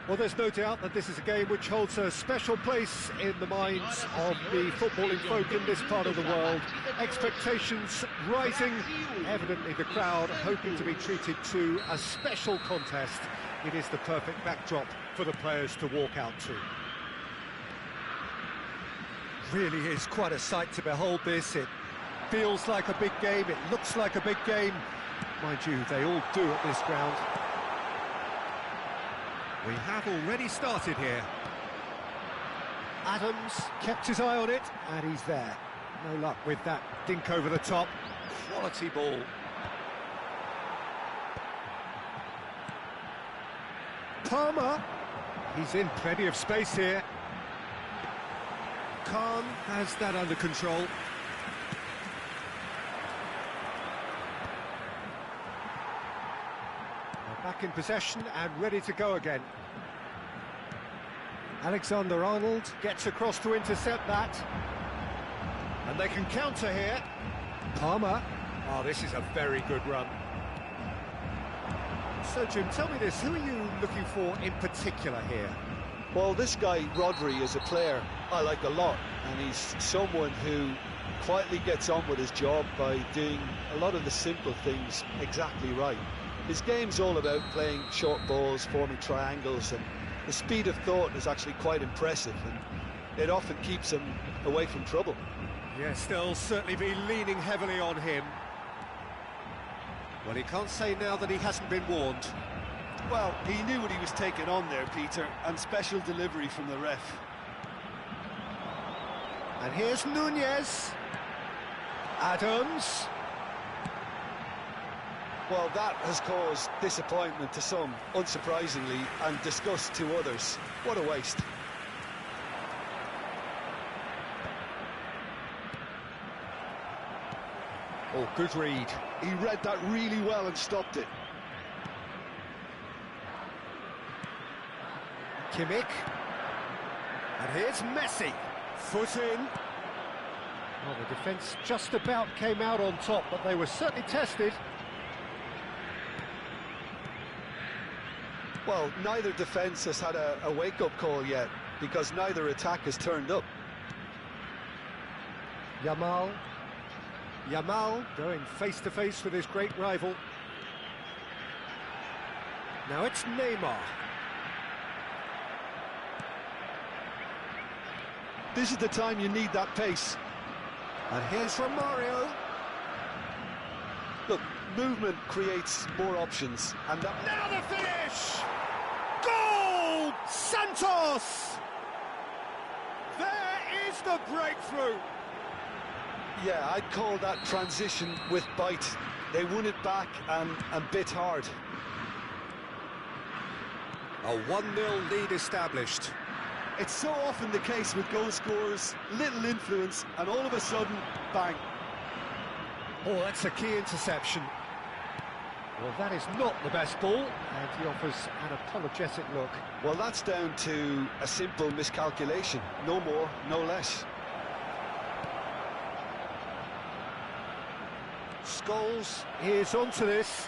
Well, there's no doubt that this is a game which holds a special place in the minds of the footballing folk in this part of the world. Expectations rising, evidently the crowd hoping to be treated to a special contest. It is the perfect backdrop for the players to walk out to. Really is quite a sight to behold this. It feels like a big game, it looks like a big game. Mind you, they all do at this ground. We have already started here. Adams kept his eye on it, and he's there. No luck with that dink over the top. Quality ball. Palmer. He's in plenty of space here. Khan has that under control. They're back in possession and ready to go again. Alexander-Arnold gets across to intercept that. And they can counter here. Palmer. Oh, this is a very good run. So, Jim, tell me this, who are you looking for in particular here? Well, this guy, Rodri, is a player I like a lot, and he's someone who quietly gets on with his job by doing a lot of the simple things exactly right. His game's all about playing short balls, forming triangles, and the speed of thought is actually quite impressive, and it often keeps him away from trouble. Yes, they'll certainly be leaning heavily on him. Well, he can't say now that he hasn't been warned. Well, he knew what he was taking on there, Peter, and special delivery from the ref. And here's Nunez. Adams. Well, that has caused disappointment to some, unsurprisingly, and disgust to others. What a waste. Oh, good read. He read that really well and stopped it. Kimmich. And here's Messi. Foot in. Well, the defence just about came out on top, but they were certainly tested. Well, neither defence has had a wake-up call yet, because neither attack has turned up. Yamal going face-to-face with his great rival. Now it's Neymar. This is the time you need that pace. And here's Romario. Look, movement creates more options, and that... Now the finish! Goal! Santos! There is the breakthrough! Yeah, I'd call that transition with bite. They won it back and bit hard. A 1-0 lead established. It's so often the case with goal scorers, little influence, and all of a sudden, bang. Oh, that's a key interception. Well, that is not the best ball, and he offers an apologetic look. Well, that's down to a simple miscalculation. No more, no less. Scholes is onto this.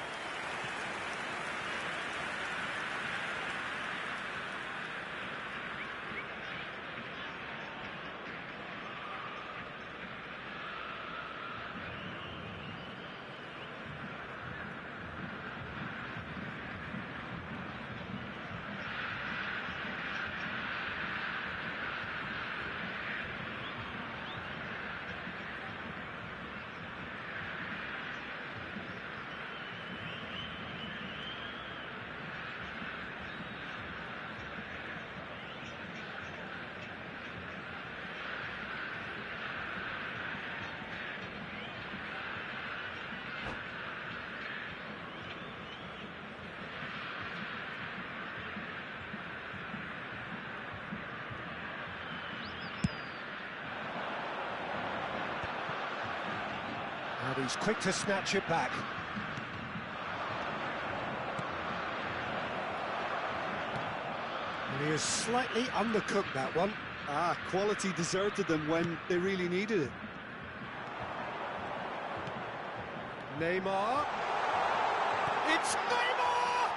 And he's quick to snatch it back. And he has slightly undercooked that one. Quality deserted them when they really needed it. Neymar. It's Neymar!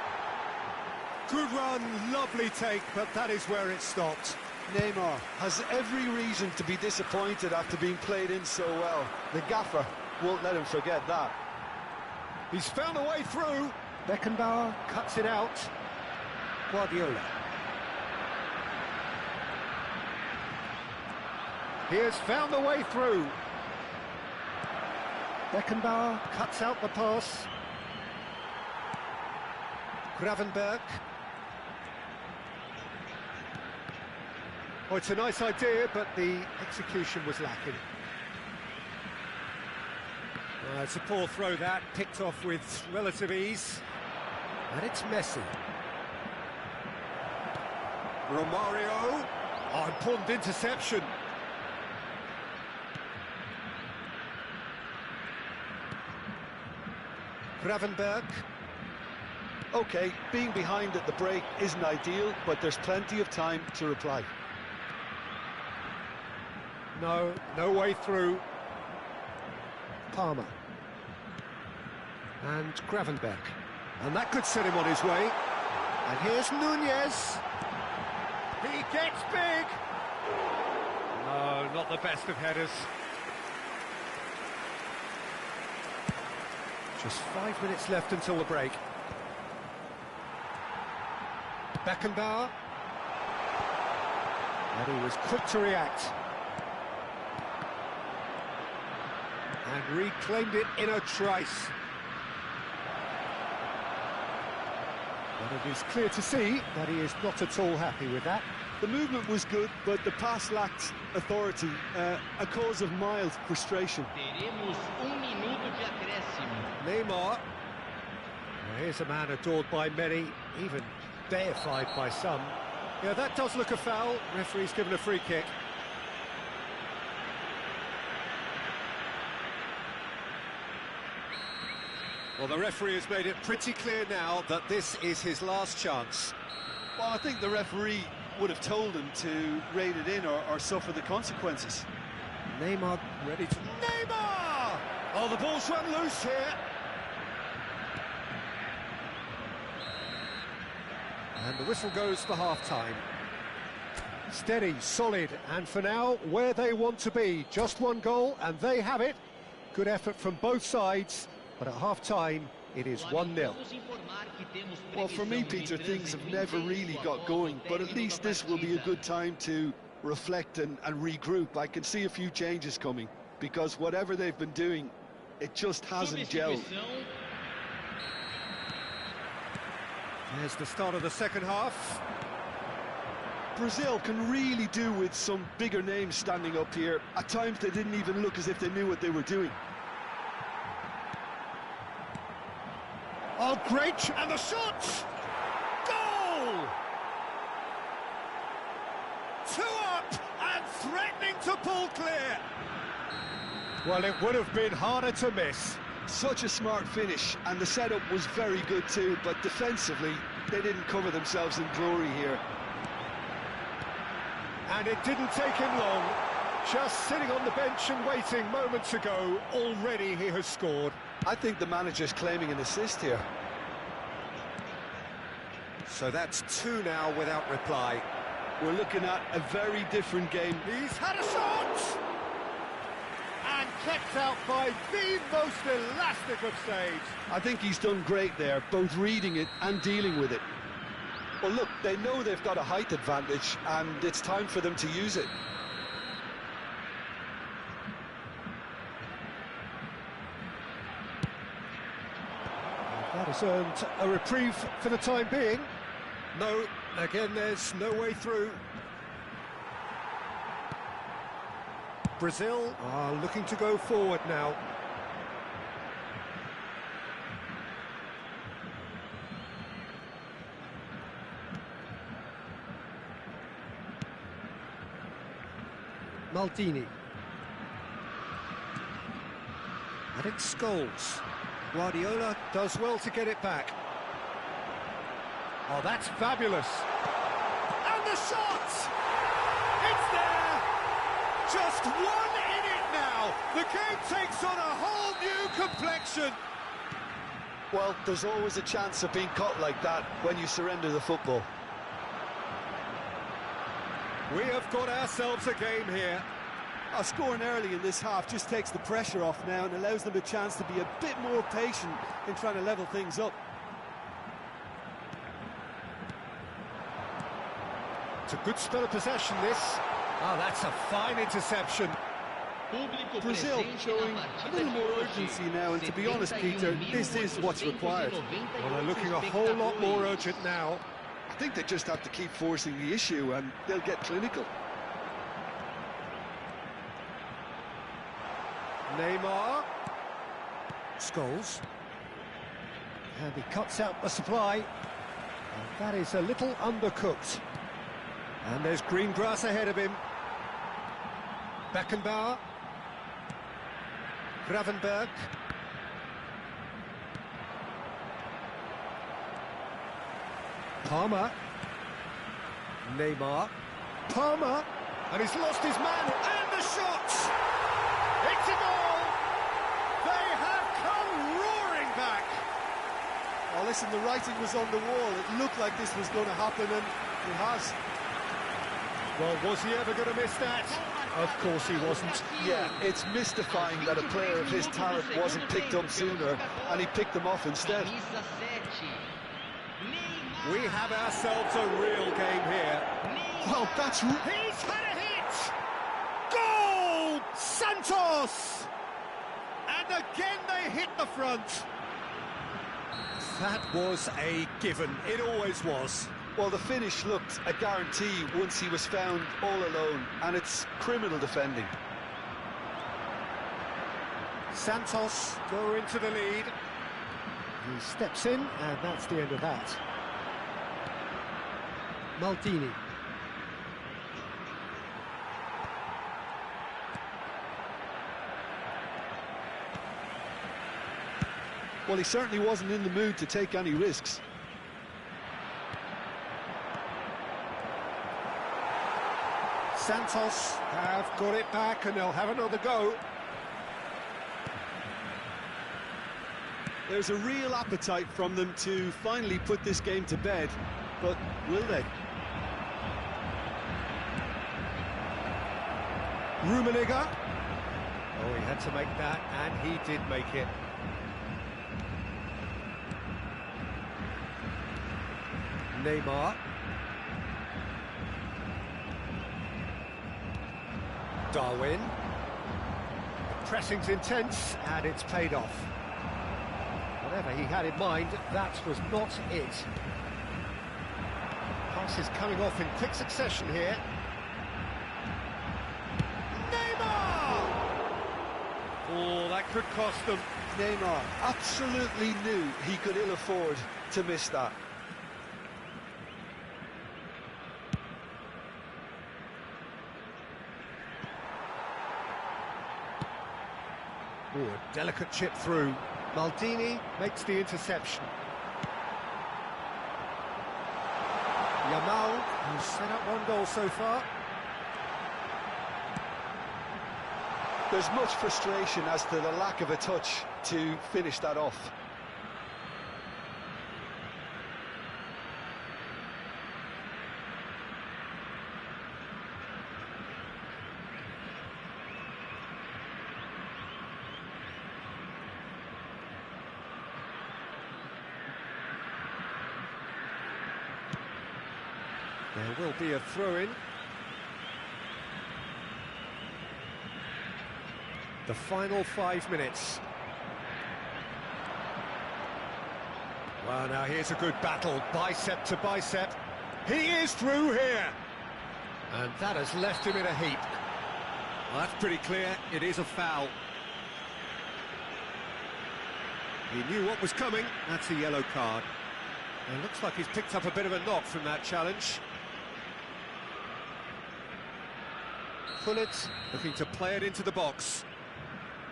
Good run, lovely take, but that is where it stopped. Neymar has every reason to be disappointed after being played in so well. The gaffer won't let him forget that. He's found a way through. Beckenbauer cuts it out. Guardiola. He has found a way through. Beckenbauer cuts out the pass. Gravenberch. Oh, it's a nice idea, but the execution was lacking. It's a poor throw that, picked off with relative ease. And it's Messi. Romario. Oh, important interception. Gravenberch. OK, being behind at the break isn't ideal, but there's plenty of time to reply. No way through. Palmer. And Gravenberch. And that could set him on his way. And here's Nunez. He gets big. No, not the best of headers. Just 5 minutes left until the break. Beckenbauer. And he was quick to react. And reclaimed it in a trice. But it is clear to see that he is not at all happy with that. The movement was good, but the pass lacked authority, a cause of mild frustration. Neymar. Well, here's a man adored by many, even deified by some. Yeah, that does look a foul. Referee's given a free kick. Well, the referee has made it pretty clear now that this is his last chance. Well, I think the referee would have told him to rein it in or suffer the consequences. Neymar ready to... Neymar! Oh, the ball's run loose here. And the whistle goes for half-time. Steady, solid, and for now, where they want to be. Just one goal, and they have it. Good effort from both sides. But at half-time, it is 1-0. Well, for me, Peter, things have never really got going, but at least this will be a good time to reflect and regroup. I can see a few changes coming, because whatever they've been doing, it just hasn't gelled. There's the start of the second half. Brazil can really do with some bigger names standing up here. At times, they didn't even look as if they knew what they were doing. Oh, great, and the shot! Goal! 2 up and threatening to pull clear. Well, it would have been harder to miss. Such a smart finish, and the setup was very good too, but defensively, they didn't cover themselves in glory here. And it didn't take him long. Just sitting on the bench and waiting moments ago, already he has scored. I think the manager's claiming an assist here. So that's 2 now without reply. We're looking at a very different game. He's had a shot! And kept out by the most elastic of saves. I think he's done great there, both reading it and dealing with it. Well, look, they know they've got a height advantage, and it's time for them to use it. That has earned a reprieve for the time being. No, again, there's no way through. Brazil are looking to go forward now. Maldini. And it's Scholes. Guardiola does well to get it back. Oh, that's fabulous. And the shot! It's there! Just 1 in it now. The game takes on a whole new complexion. Well, there's always a chance of being caught like that when you surrender the football. We have got ourselves a game here. Scoring early in this half just takes the pressure off now and allows them a chance to be a bit more patient in trying to level things up. It's a good spell of possession, this. Oh, that's a fine interception. Brazil showing a little more urgency now, and to be honest, Peter, this is what's required. Well, they're looking a whole lot more urgent now. I think they just have to keep forcing the issue and they'll get clinical. Neymar. Scholes. And he cuts out the supply. And that is a little undercooked. And there's green grass ahead of him. Beckenbauer. Gravenberg. Palmer. Neymar. Palmer. And he's lost his man. And the shot! It's a goal! They have come roaring back! Oh, listen, the writing was on the wall. It looked like this was going to happen, and it has. Well, was he ever going to miss that? Of course he wasn't. Yeah, it's mystifying that a player of his talent wasn't picked up sooner, and he picked them off instead. We have ourselves a real game here. Well, that's... He's had a hit! Goal! Santos! And again they hit the front. That was a given. It always was. Well, the finish looked a guarantee once he was found all alone, and it's criminal defending. Santos go into the lead. He steps in, and that's the end of that. Maldini. Well, he certainly wasn't in the mood to take any risks. Santos have got it back, and they'll have another go. There's a real appetite from them to finally put this game to bed, but will they? Rummenigge. Oh, he had to make that, and he did make it. Neymar. Darwin. The pressing's intense, and it's paid off. Whatever he had in mind, that was not it. Passes coming off in quick succession here. Neymar! Oh, that could cost them. Neymar absolutely knew he could ill afford to miss that. Oh, a delicate chip through. Maldini makes the interception. Yamal, who's set up one goal so far. There's much frustration as to the lack of a touch to finish that off. There will be a throw-in. The final 5 minutes. Well, now here's a good battle, bicep to bicep. He is through here! And that has left him in a heap. Well, that's pretty clear, it is a foul. He knew what was coming, that's a yellow card. And it looks like he's picked up a bit of a knock from that challenge. Pullet looking to play it into the box.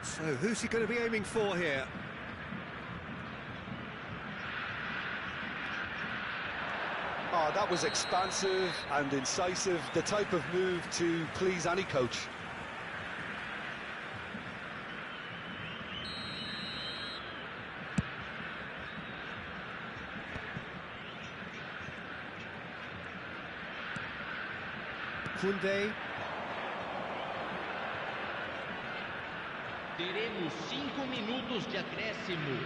So who's he going to be aiming for here? Oh, that was expansive and incisive, the type of move to please any coach. Koundé. Teremos 5 minutos de acréscimo.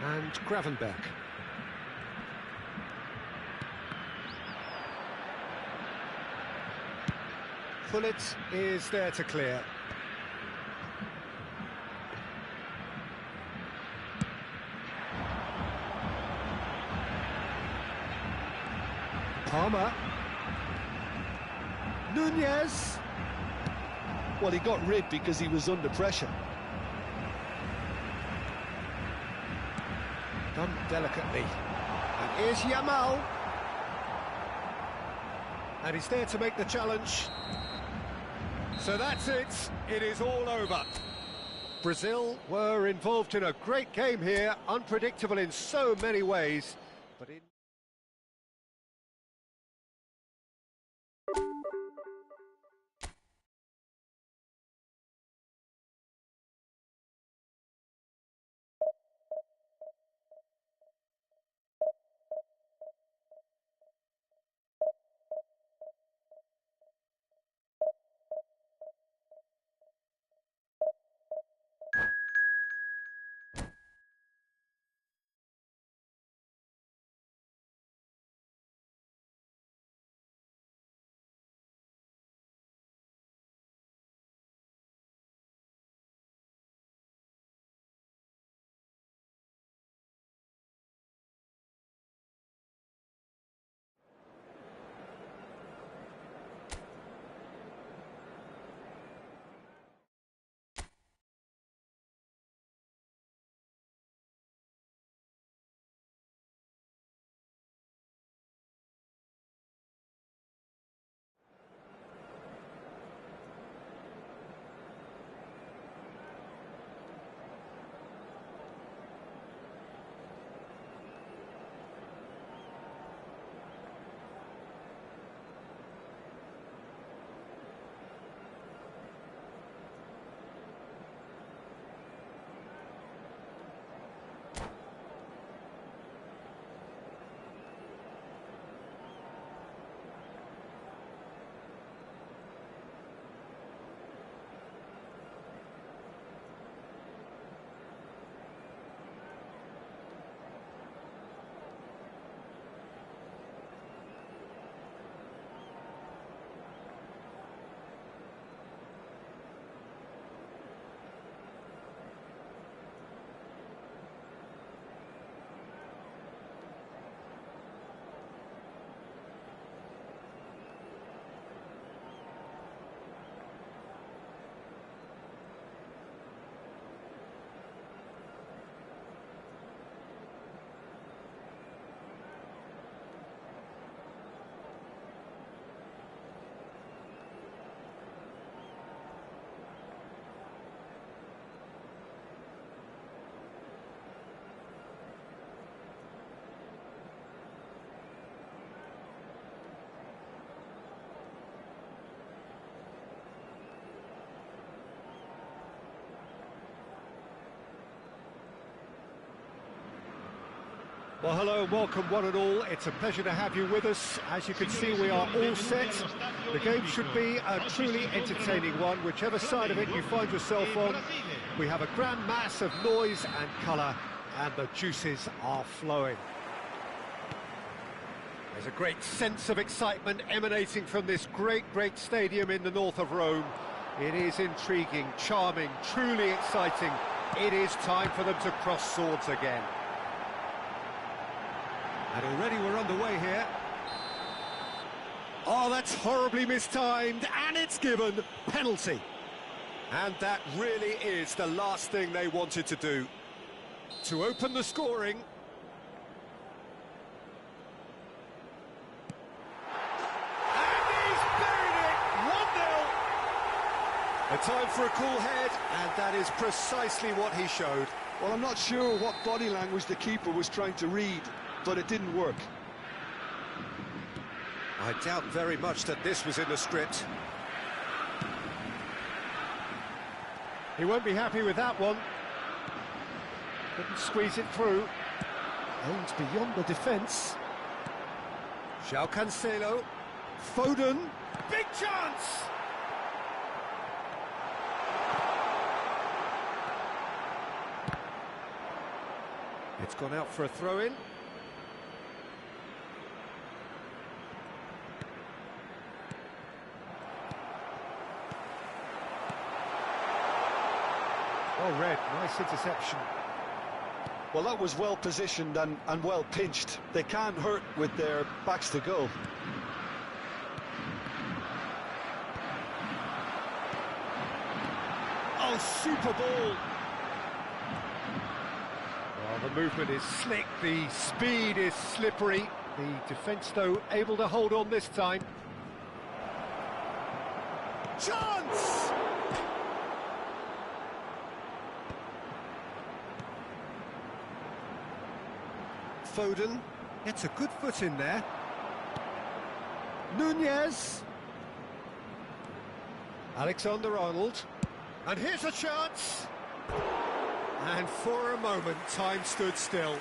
And Gravenberch. Pullet is there to clear. Palmer. Nunez. Well, he got rid because he was under pressure. Done delicately. And here's Yamal. And he's there to make the challenge. So that's it. It is all over. Brazil were involved in a great game here, unpredictable in so many ways, but in... Well, hello and welcome one and all. It's a pleasure to have you with us. As you can see, we are all set. The game should be a truly entertaining one, whichever side of it you find yourself on. We have a grand mass of noise and colour, and the juices are flowing. There's a great sense of excitement emanating from this great stadium in the north of Rome. It is intriguing, charming, truly exciting. It is time for them to cross swords again. And already we're underway here. Oh, that's horribly mistimed, and it's given penalty. And that really is the last thing they wanted to do. To open the scoring. And he's buried it! 1-0. A time for a cool head, and that is precisely what he showed. Well, I'm not sure what body language the keeper was trying to read, but it didn't work. I doubt very much that this was in the script. He won't be happy with that one. Couldn't squeeze it through. Aimed beyond the defence. João Cancelo. Foden, big chance! It's gone out for a throw-in. Well read, nice interception. Well, that was well positioned and well pinched. They can't hurt with their backs to goal. Oh, super ball! Well, the movement is slick, the speed is slippery. The defence, though, able to hold on this time. Chance! Foden gets a good foot in there. Nunez. Alexander-Arnold. And here's a chance. And for a moment, time stood still.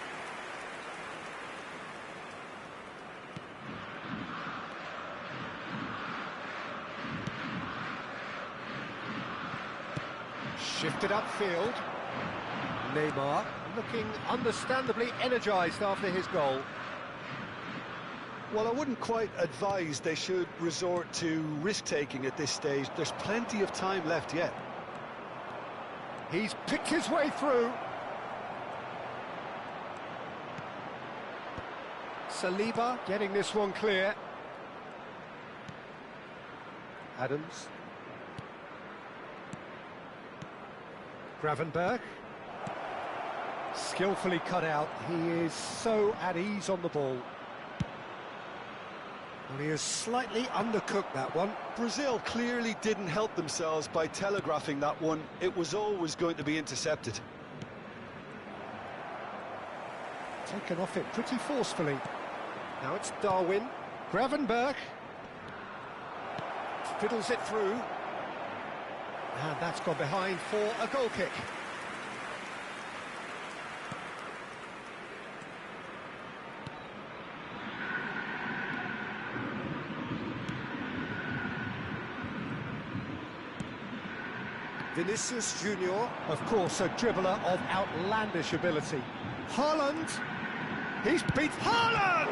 Shifted upfield. Neymar looking understandably energised after his goal. Well, I wouldn't quite advise they should resort to risk-taking at this stage. There's plenty of time left yet. He's picked his way through. Saliba getting this one clear. Adams. Gravenberch. Skillfully cut out. He is so at ease on the ball. And he has slightly undercooked that one. Brazil clearly didn't help themselves by telegraphing that one. It was always going to be intercepted. Taken off it pretty forcefully. Now it's Darwin. Gravenberch. Fiddles it through. And that's gone behind for a goal kick. Vinicius Junior, of course, a dribbler of outlandish ability. Haaland, he's beat Haaland!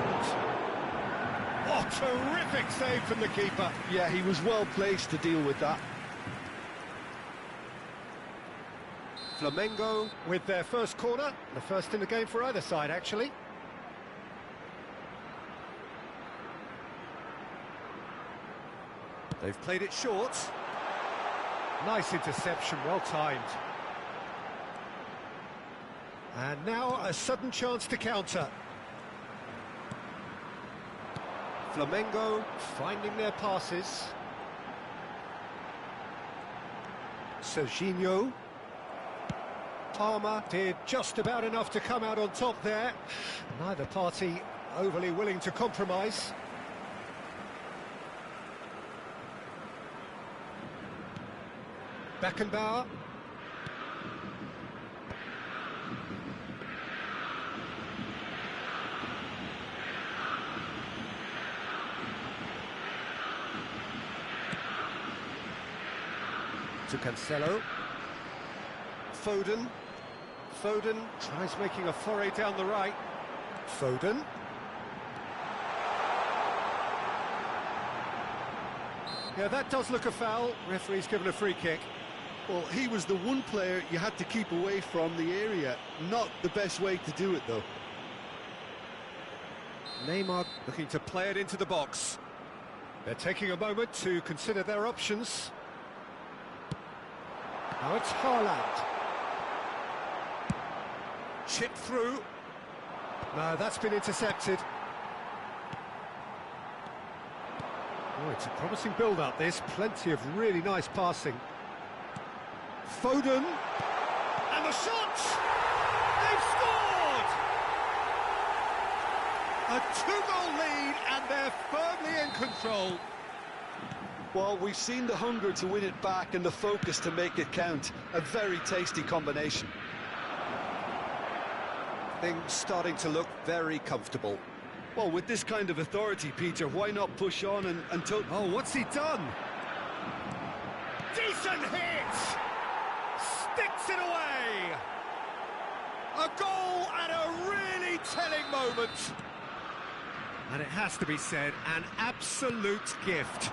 Oh, terrific save from the keeper. Yeah, he was well placed to deal with that. Flamengo with their first corner, the first in the game for either side, actually. They've played it short. Nice interception, well timed. And now a sudden chance to counter. Flamengo finding their passes. Serginho. Palmer did just about enough to come out on top there. Neither party overly willing to compromise. Beckenbauer. To Cancelo. Foden. Foden tries making a foray down the right. Foden. Yeah, that does look a foul. Referee's given a free kick. Well, he was the one player you had to keep away from the area. Not the best way to do it, though. Neymar looking to play it into the box. They're taking a moment to consider their options. Now it's Haaland. Chip through. No, that's been intercepted. Oh, it's a promising build-up, this. Plenty of really nice passing. Foden. And the shot! They've scored! A two-goal lead, and they're firmly in control. Well, we've seen the hunger to win it back and the focus to make it count. A very tasty combination. Things starting to look very comfortable. Well, with this kind of authority, Peter, why not push on until... Oh, what's he done? Decent hit! Sticks it away! A goal at a really telling moment. And it has to be said, an absolute gift.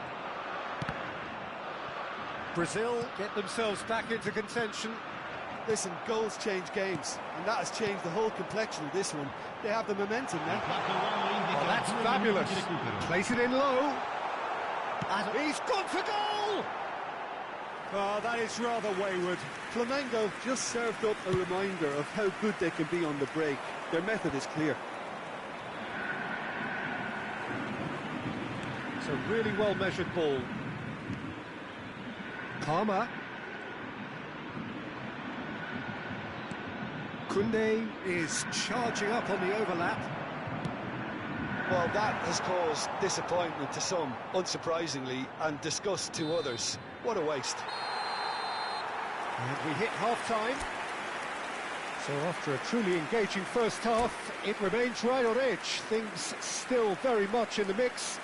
Brazil get themselves back into contention. Listen, goals change games, and that has changed the whole complexion of this one. They have the momentum now. Oh, that's fabulous. Place it in low. And he's gone for goal! Oh, that is rather wayward. Flamengo just served up a reminder of how good they can be on the break. Their method is clear. It's a really well-measured ball. Palmer. Koundé is charging up on the overlap. Well, that has caused disappointment to some, unsurprisingly, and disgust to others. What a waste. And we hit half-time. So after a truly engaging first half, it remains right on edge. Things still very much in the mix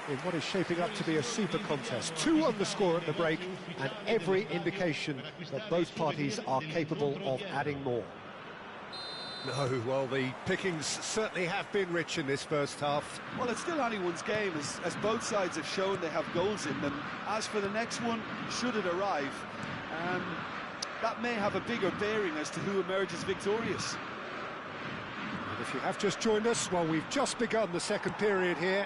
in what is shaping up to be a super contest. 2 on the score at the break, and every indication that both parties are capable of adding more. No, well, the pickings certainly have been rich in this first half. Well, it's still anyone's game, as both sides have shown they have goals in them. As for the next one, should it arrive, that may have a bigger bearing as to who emerges victorious. And if you have just joined us, well, we've just begun the second period here.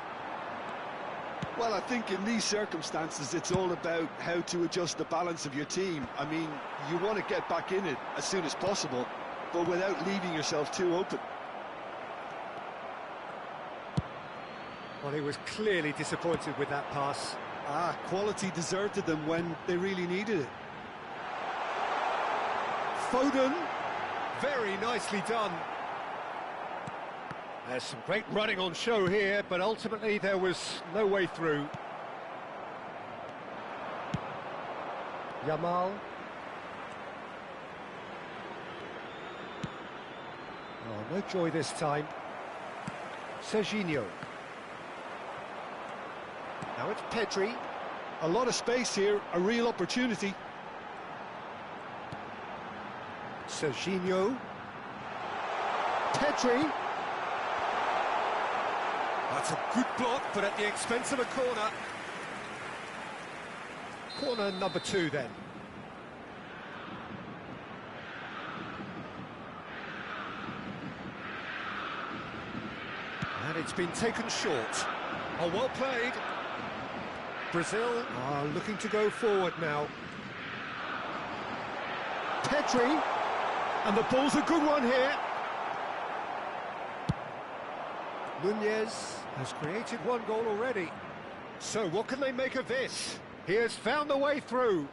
Well, I think in these circumstances, it's all about how to adjust the balance of your team. I mean, you want to get back in it as soon as possible, but without leaving yourself too open. Well, he was clearly disappointed with that pass. Quality deserted them when they really needed it. Foden, very nicely done. There's some great running on show here, but ultimately there was no way through. Yamal. Oh, no joy this time. Serginho. Now it's Pedri. A lot of space here, a real opportunity. Serginho. Pedri. That's a good block, but at the expense of a corner. Corner number 2 then. And it's been taken short. Oh, well played. Brazil are looking to go forward now. Pedri. And the ball's a good one here. Nunez has created 1 goal already. So what can they make of this? He has found the way through.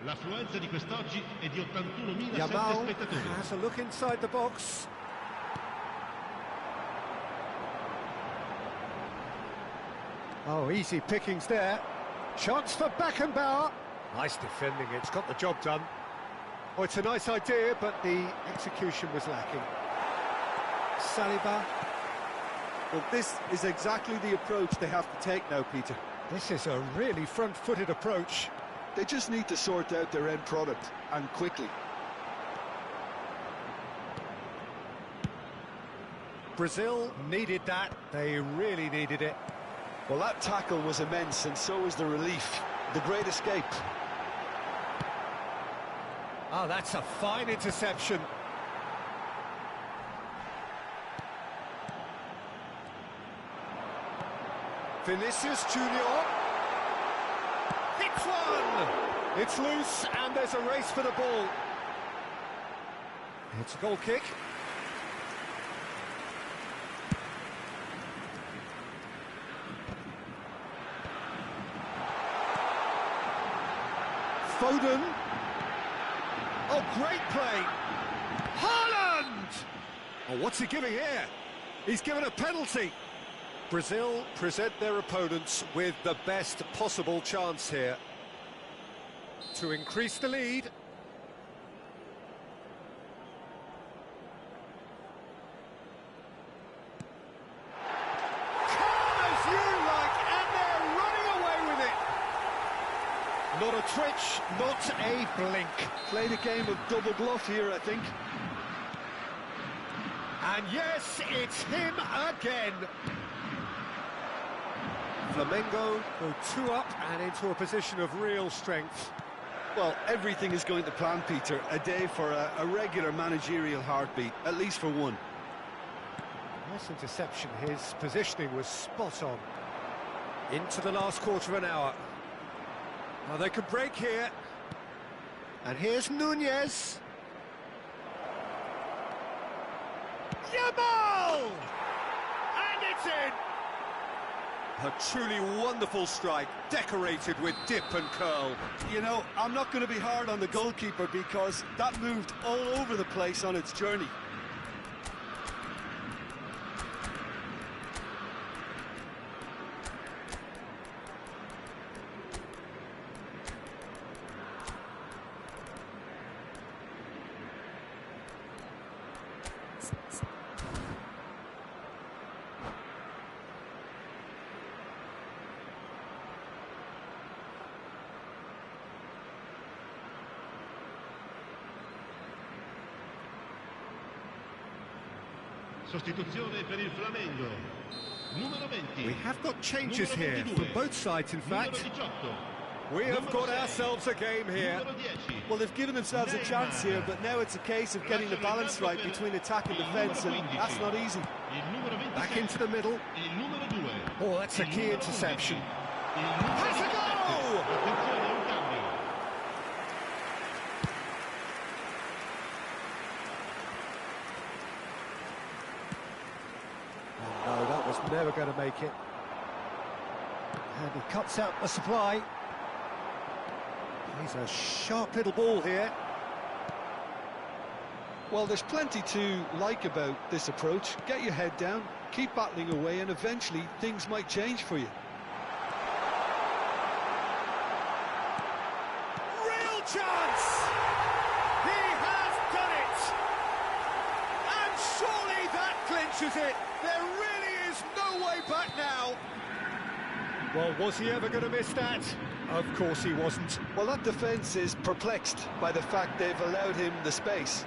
L'affluenza di quest'oggi è di 81.000 Yamal spettatori. has a look inside the box. Oh, easy pickings there. Chance for Beckenbauer. Nice defending, it's got the job done. Oh, it's a nice idea, but the execution was lacking. Saliba. Well, this is exactly the approach they have to take now, Peter. This is a really front-footed approach. They just need to sort out their end product, and quickly. Brazil needed that. They really needed it. Well, that tackle was immense, and so was the relief. The great escape. Oh, that's a fine interception. Vinicius Junior. Hits one! It's loose, and there's a race for the ball. It's a goal kick. Foden. Oh, great play. Haaland! Oh, what's he giving here? He's given a penalty. Brazil present their opponents with the best possible chance here to increase the lead. match, not a blink. Played a game of double bluff here, I think. And yes, it's him again. Flamengo go 2 up and into a position of real strength. Well, everything is going to plan, Peter. A day for a regular managerial heartbeat, at least for one. Nice interception. His positioning was spot on. Into the last quarter of an hour. Now they could break here. And here's Nunez. Yamal! And it's in! A truly wonderful strike, decorated with dip and curl. You know, I'm not going to be hard on the goalkeeper because that moved all over the place on its journey. Sostituzione per il Flamengo. Numero 20. We have got changes here, 22. from both sides in fact. Numero 18. We have Numero got 6. ourselves a game here. Numero 10. Well, they've given themselves a chance here, but now it's a case of getting the balance right between attack and defence, and that's not easy. Il numero 27. Back into the middle. Il numero 2. Oh, that's a Il key numero interception. 11. Il numero Has a 17. goal! Attenzione, un cambio. Oh, no, that was never going to make it. And he cuts out the supply. He's a sharp little ball here. Well, there's plenty to like about this approach. Get your head down, keep battling away, and eventually things might change for you. Real chance! He has done it! And surely that clinches it! There really is no way back now! Well, was he ever going to miss that? Of course he wasn't. Well, that defence is perplexed by the fact they've allowed him the space.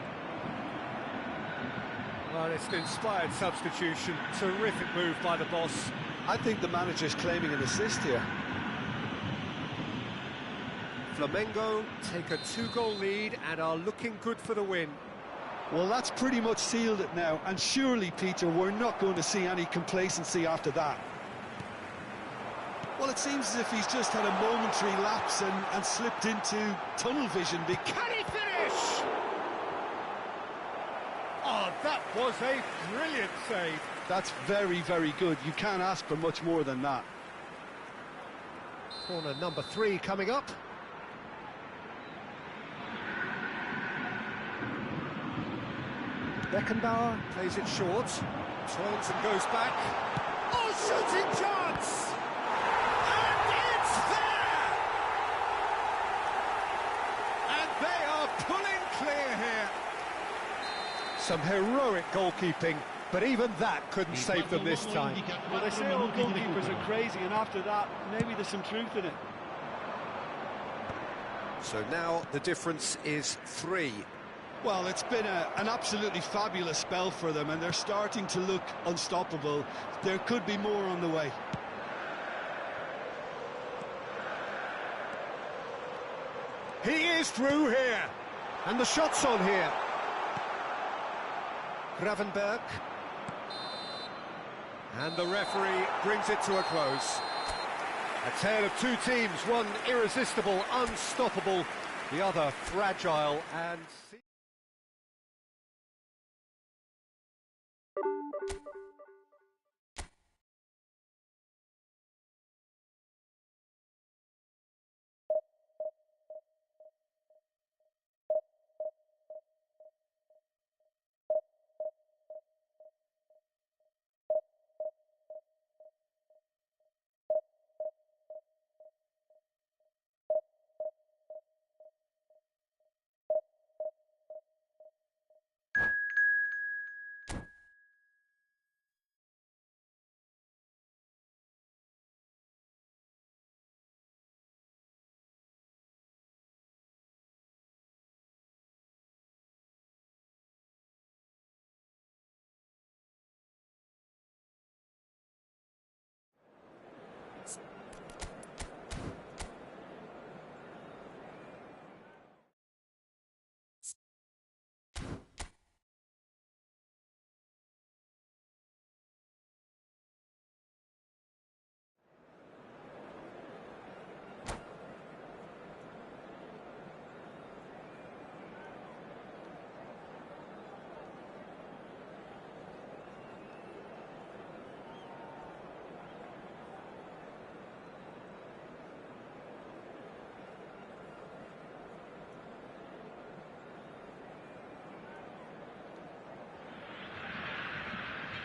Well, it's an inspired substitution. Terrific move by the boss. I think the manager's claiming an assist here. Flamengo take a 2-goal lead and are looking good for the win. Well, that's pretty much sealed it now, and surely, Peter, we're not going to see any complacency after that. Well, it seems as if he's just had a momentary lapse and slipped into tunnel vision. Can he finish? Oh, that was a brilliant save. That's very, very good. You can't ask for much more than that. Corner number 3 coming up. Beckenbauer plays it short, turns and goes back. Oh, shooting chance! And it's there! And they are pulling clear here. Some heroic goalkeeping, but even that couldn't save them this time. Well, they say all goalkeepers are crazy, and after that, maybe there's some truth in it. So now the difference is 3. Well, it's been an absolutely fabulous spell for them, and they're starting to look unstoppable. There could be more on the way. He is through here, and the shot's on here. Gravenberg. And the referee brings it to a close. A tale of two teams, one irresistible, unstoppable, the other fragile and...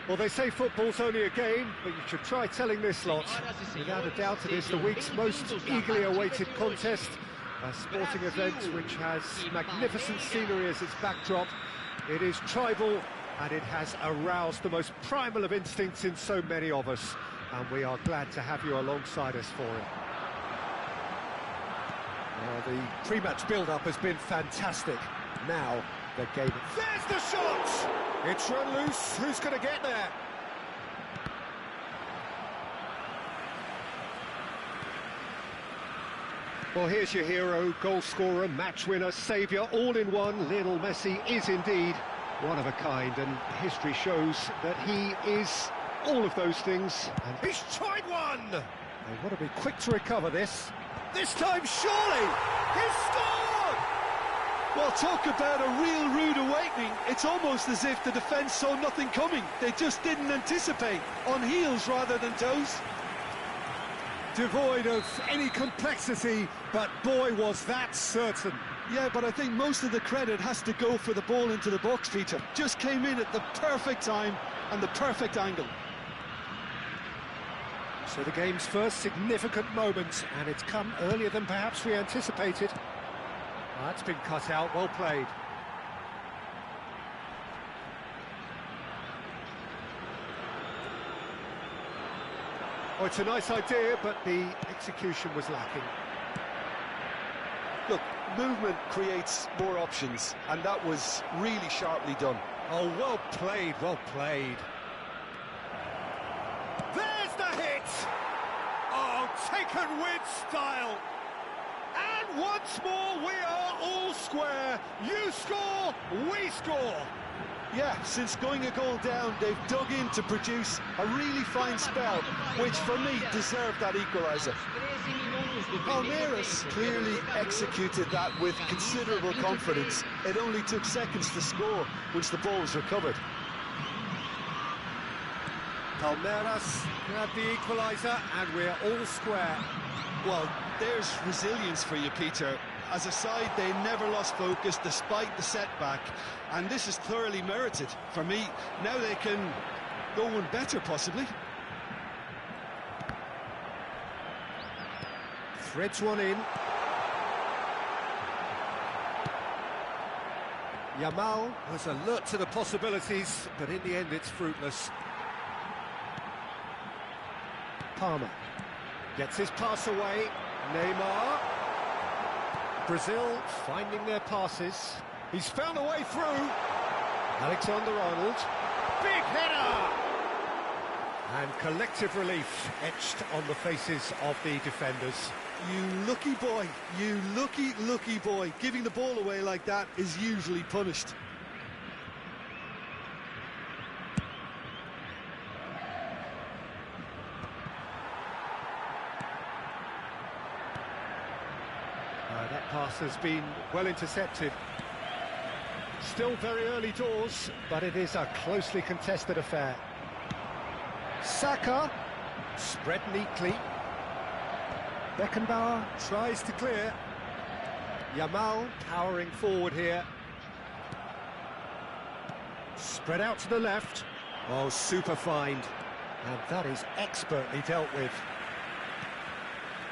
Well, they say football's only a game, but you should try telling this lot. Without a doubt, it is the week's most eagerly awaited contest. A sporting event which has magnificent scenery as its backdrop. It is tribal, and it has aroused the most primal of instincts in so many of us. And we are glad to have you alongside us for it. The pre-match build-up has been fantastic. Now, the game... There's the shot! It's run loose. Who's going to get there? Well, here's your hero, goal scorer, match winner, saviour, all in one. Lionel Messi is indeed one of a kind, and history shows that he is all of those things. And he's tried one! They've got to be quick to recover this. This time, surely! He's scored! Well, talk about a real rude awakening. It's almost as if the defence saw nothing coming. They just didn't anticipate. On heels rather than toes. Devoid of any complexity, but boy, was that certain. Yeah, but I think most of the credit has to go for the ball into the box, Peter. Just came in at the perfect time and the perfect angle. So the game's first significant moment, and it's come earlier than perhaps we anticipated. That's been cut out, well played. Oh, it's a nice idea, but the execution was lacking. Look, movement creates more options, and that was really sharply done. Oh, well played, well played. There's the hit! Oh, taken with style! And once more, we are all square. You score, we score. Yeah, since going a goal down, they've dug in to produce a really fine spell, which for me deserved that equaliser. Palmeiras clearly executed that with considerable confidence. It only took seconds to score once the ball was recovered. Palmeiras grabbed the equaliser, and we're all square. Well, there's resilience for you, Peter. As a side, they never lost focus despite the setback, and this is thoroughly merited. For me, now they can go one better, possibly. Threads one in. Yamal was alert to the possibilities, but in the end it's fruitless. Palmer gets his pass away. Neymar. Brazil finding their passes. He's found a way through. Alexander-Arnold. Big header! And collective relief etched on the faces of the defenders. You lucky boy, you lucky boy. Giving the ball away like that is usually punished. That pass has been well intercepted. Still very early doors, but it is a closely contested affair. Saka, spread neatly. Beckenbauer tries to clear. Yamal powering forward here. Spread out to the left. Oh, super find. And that is expertly dealt with.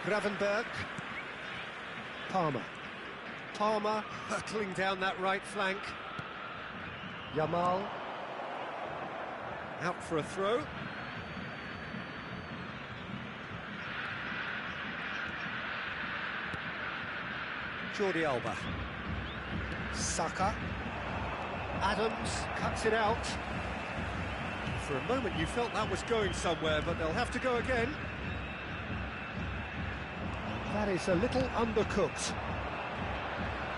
Gravenberg. Palmer hurtling down that right flank. Yamal out for a throw. Jordi Alba. Saka. Adams cuts it out. For a moment you felt that was going somewhere, but they'll have to go again. That is a little undercooked.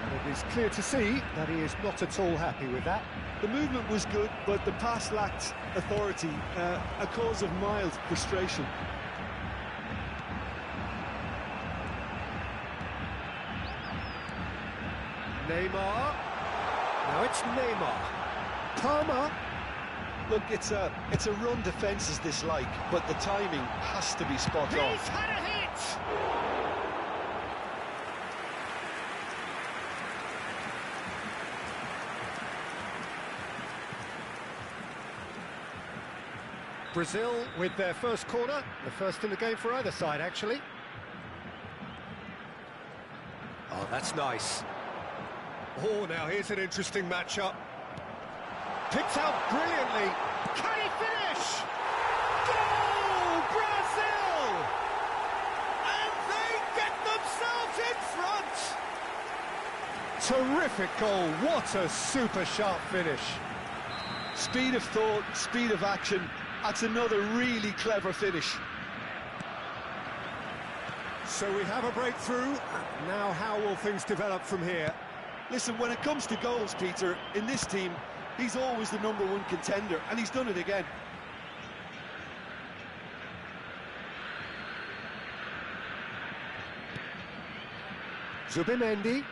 And it is clear to see that he is not at all happy with that. The movement was good, but the pass lacked authority, a cause of mild frustration. Neymar. Now it's Neymar. Palmer. Look, it's a run defence is dislike, but the timing has to be spot on. He's had a hit! Brazil with their first corner, the first in the game for either side, actually. Oh, that's nice. Oh, now here's an interesting matchup. Picked out brilliantly. Can he finish? Goal, Brazil! And they get themselves in front! Terrific goal, what a super sharp finish. Speed of thought, speed of action, that's another really clever finish. So we have a breakthrough. Now how will things develop from here? Listen, when it comes to goals, Peter, in this team, he's always the #1 contender, and he's done it again. Zubimendi.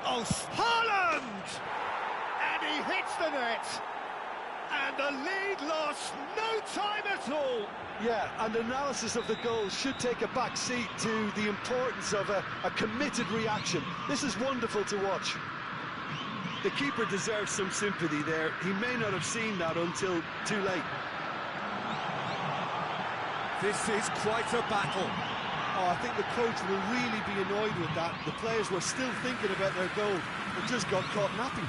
Oh, Haaland! And he hits the net. And the lead lost no time at all. Yeah, and analysis of the goal should take a back seat to the importance of a committed reaction. This is wonderful to watch. The keeper deserves some sympathy there. He may not have seen that until too late. This is quite a battle. Oh, I think the coach will really be annoyed with that. The players were still thinking about their goal, but just got caught napping.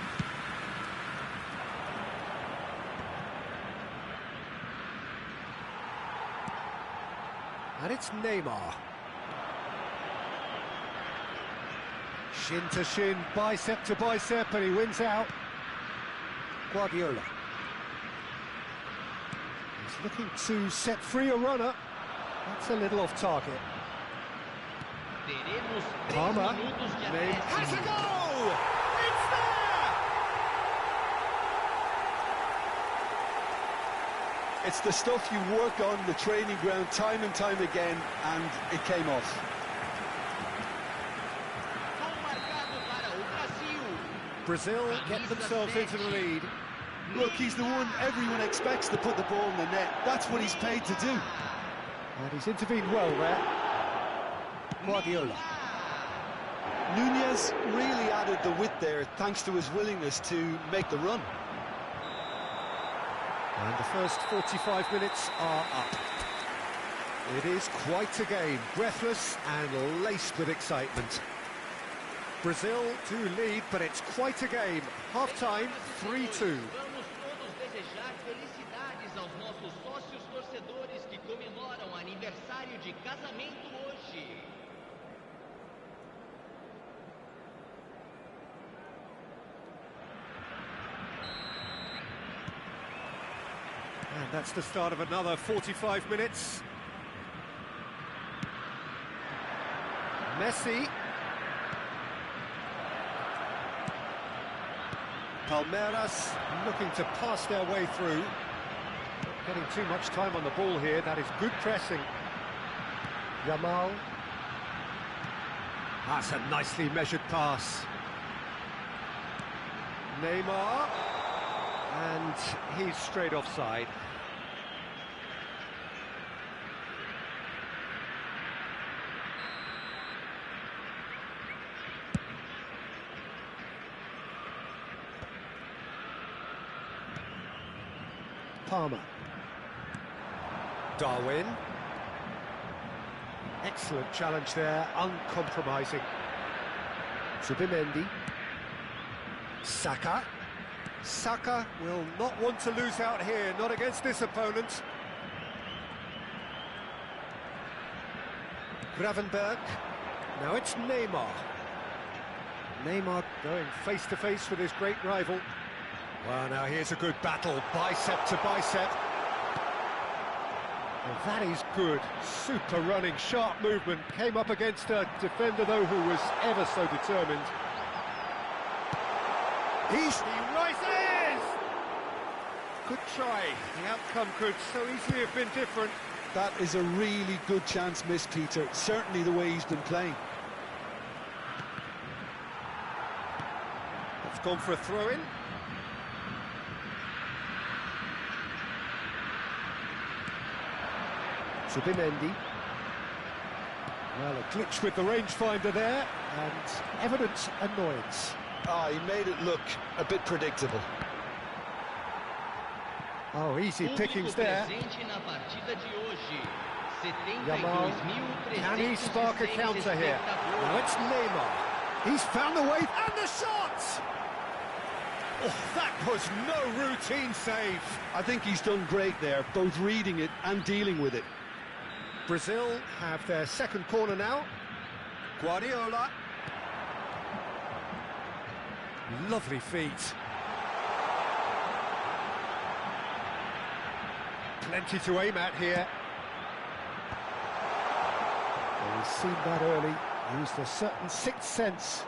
And it's Neymar. Shin to shin, bicep to bicep, and he wins out. Guardiola. He's looking to set free a runner. That's a little off target. Palmer has a goal! It's there! It's the stuff you work on the training ground time and time again, and it came off. Brazil get themselves into the lead. Look, he's the one everyone expects to put the ball in the net. That's what he's paid to do. And he's intervened well there. Guardiola. Nunez really added the width there thanks to his willingness to make the run. And the first 45 minutes are up. It is quite a game, breathless and laced with excitement. Brazil do lead, but it's quite a game. Half-time, 3-2. Vamos todos desejar felicidades aos nossos sócios torcedores que comemoram aniversário de casamento hoje. And that's the start of another 45 minutes. Messi. Palmeiras looking to pass their way through. Not getting too much time on the ball here. That is good pressing. Yamal. That's a nicely measured pass. Neymar. And he's straight offside. Palmer. Darwin. Excellent challenge there, uncompromising. Zubimendi. Saka. Saka will not want to lose out here, not against this opponent. Gravenberg. Now it's Neymar. Neymar going face-to-face with his great rival. Well, now here's a good battle, bicep to bicep. Well, that is good. Super running, sharp movement. Came up against a defender, though, who was ever so determined. He rises! Good try. The outcome could so easily have been different. That is a really good chance missed, Peter. Certainly the way he's been playing. It's gone for a throw-in. Zubimendi. Well, a glitch with the rangefinder there, and evident annoyance. Ah, he made it look a bit predictable. Oh, easy pickings there. Presente na partida de hoje. Yamal, can he spark a counter here? Now it's Neymar. He's found the way, and the shot! Oh, that was no routine save. I think he's done great there, both reading it and dealing with it. Brazil have their second corner now. Guardiola. Lovely feet. Plenty to aim at here. Well, we've seen that early. Used a certain sixth sense.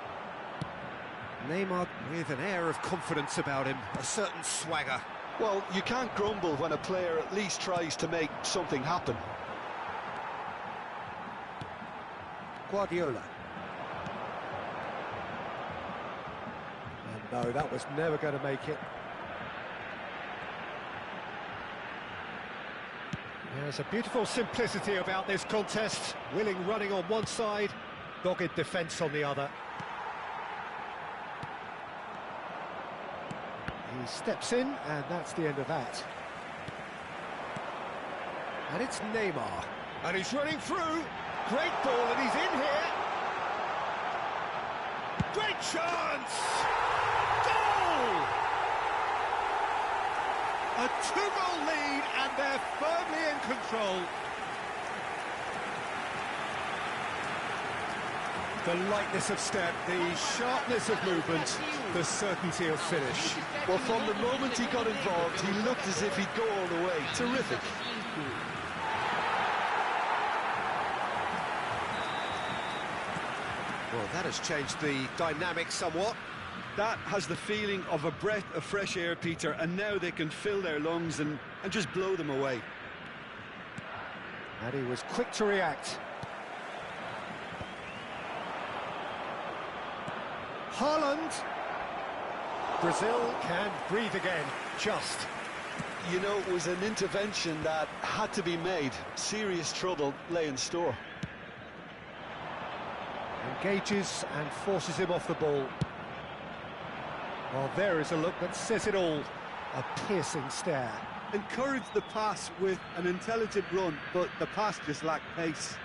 Neymar with an air of confidence about him, a certain swagger. Well, you can't grumble when a player at least tries to make something happen. Guardiola. And no, that was never going to make it. There's a beautiful simplicity about this contest. Willing running on one side, dogged defence on the other. He steps in, and that's the end of that. And it's Neymar. And he's running through. Great ball, and he's in here. Great chance! Goal! A 2-goal lead, and they're firmly in control. The lightness of step, the sharpness of movement, the certainty of finish. Well, from the moment he got involved, he looked as if he'd go all the way. Terrific. Well, that has changed the dynamic somewhat. That has the feeling of a breath of fresh air, Peter, and now they can fill their lungs and just blow them away. And he was quick to react. Haaland. Brazil can breathe again, just. You know, it was an intervention that had to be made. Serious trouble lay in store. Engages and forces him off the ball. Well, there is a look that says it all. A piercing stare. Encouraged the pass with an intelligent run, but the pass just lacked pace.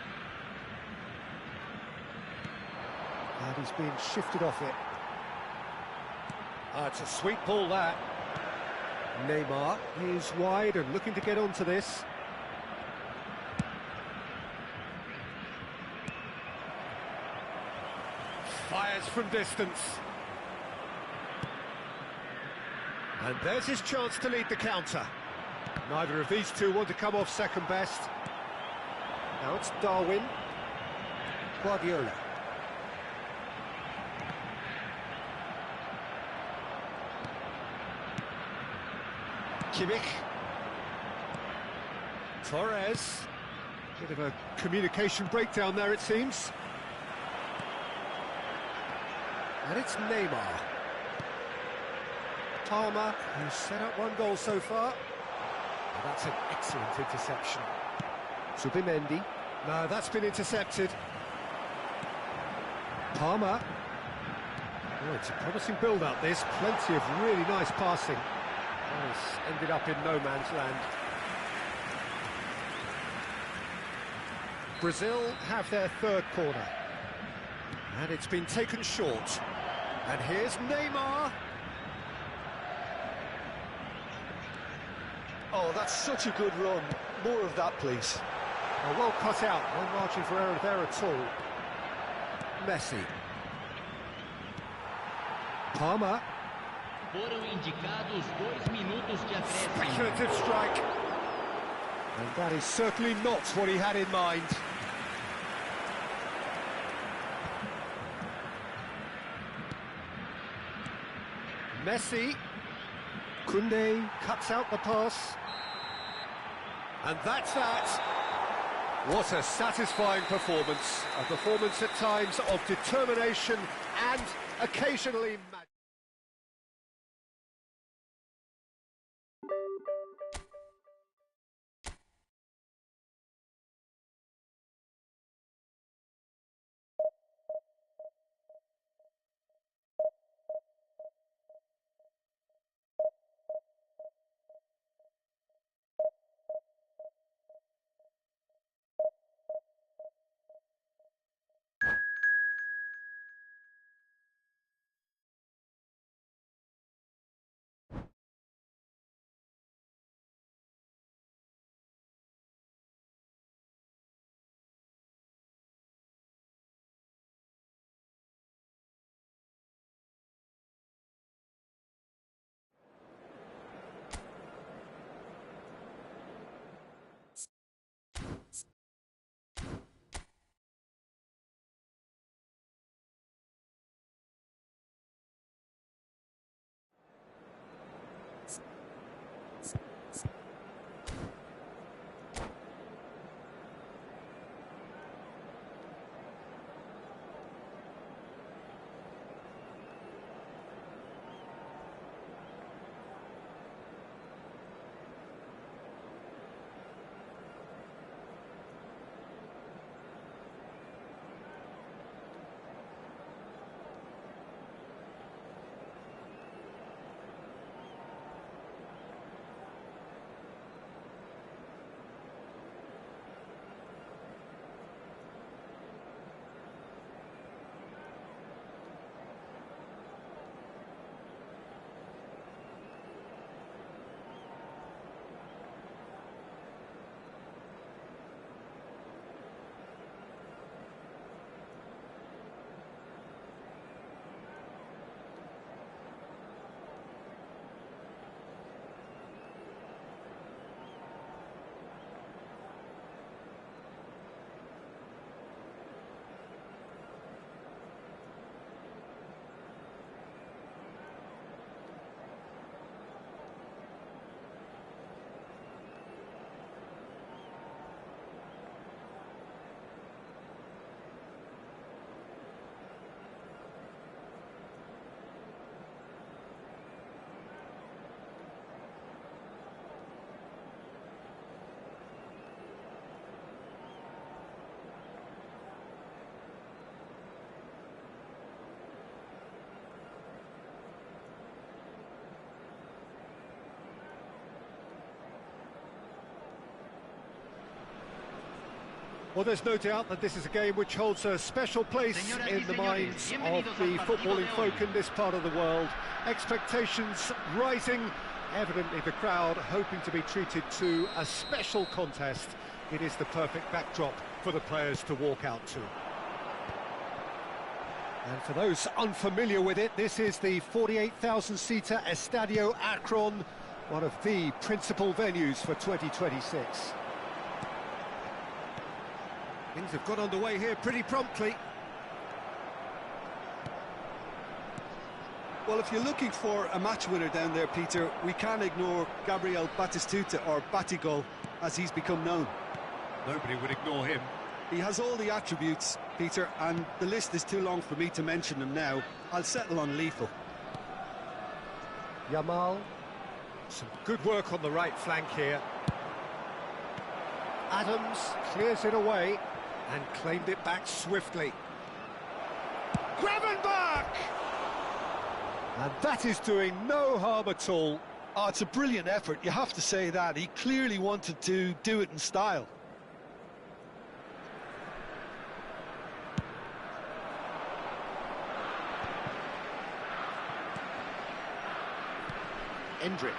And he's being shifted off it. It's a sweet ball, that. Neymar is wide and looking to get onto this. Fires from distance. And there's his chance to lead the counter. Neither of these two want to come off second best. Now it's Darwin. Guardiola. Kimmich. Torres. Bit of a communication breakdown there, it seems. And it's Neymar. Palmer, who's set up one goal so far. Oh, that's an excellent interception. Zubimendi. No, that's been intercepted. Palmer. Oh, it's a promising build-up, this. Plenty of really nice passing. Oh, it's ended up in no man's land. Brazil have their third corner. And it's been taken short. And here's Neymar. Oh, that's such a good run. More of that, please. Oh, well cut out. No margin for error there at all. Messi. Palmer. Foram indicados 2 minutos de acréscimo. Speculative strike. And that is certainly not what he had in mind. Messi. Koundé cuts out the pass. And that's that. What a satisfying performance. A performance at times of determination and occasionally magic. Well, there's no doubt that this is a game which holds a special place in the minds of the footballing folk in this part of the world. Expectations rising, evidently the crowd hoping to be treated to a special contest. It is the perfect backdrop for the players to walk out to. And for those unfamiliar with it, this is the 48,000-seater Estadio Akron, one of the principal venues for 2026. Things have got underway here pretty promptly. Well, if you're looking for a match winner down there, Peter, we can't ignore Gabriel Batistuta, or Batigol, as he's become known. Nobody would ignore him. He has all the attributes, Peter, and the list is too long for me to mention them now. I'll settle on lethal. Yamal. Some good work on the right flank here. Adams clears it away and claimed it back swiftly. Gravenberch! And that is doing no harm at all. Oh, it's a brilliant effort, you have to say that. He clearly wanted to do it in style. Endrick.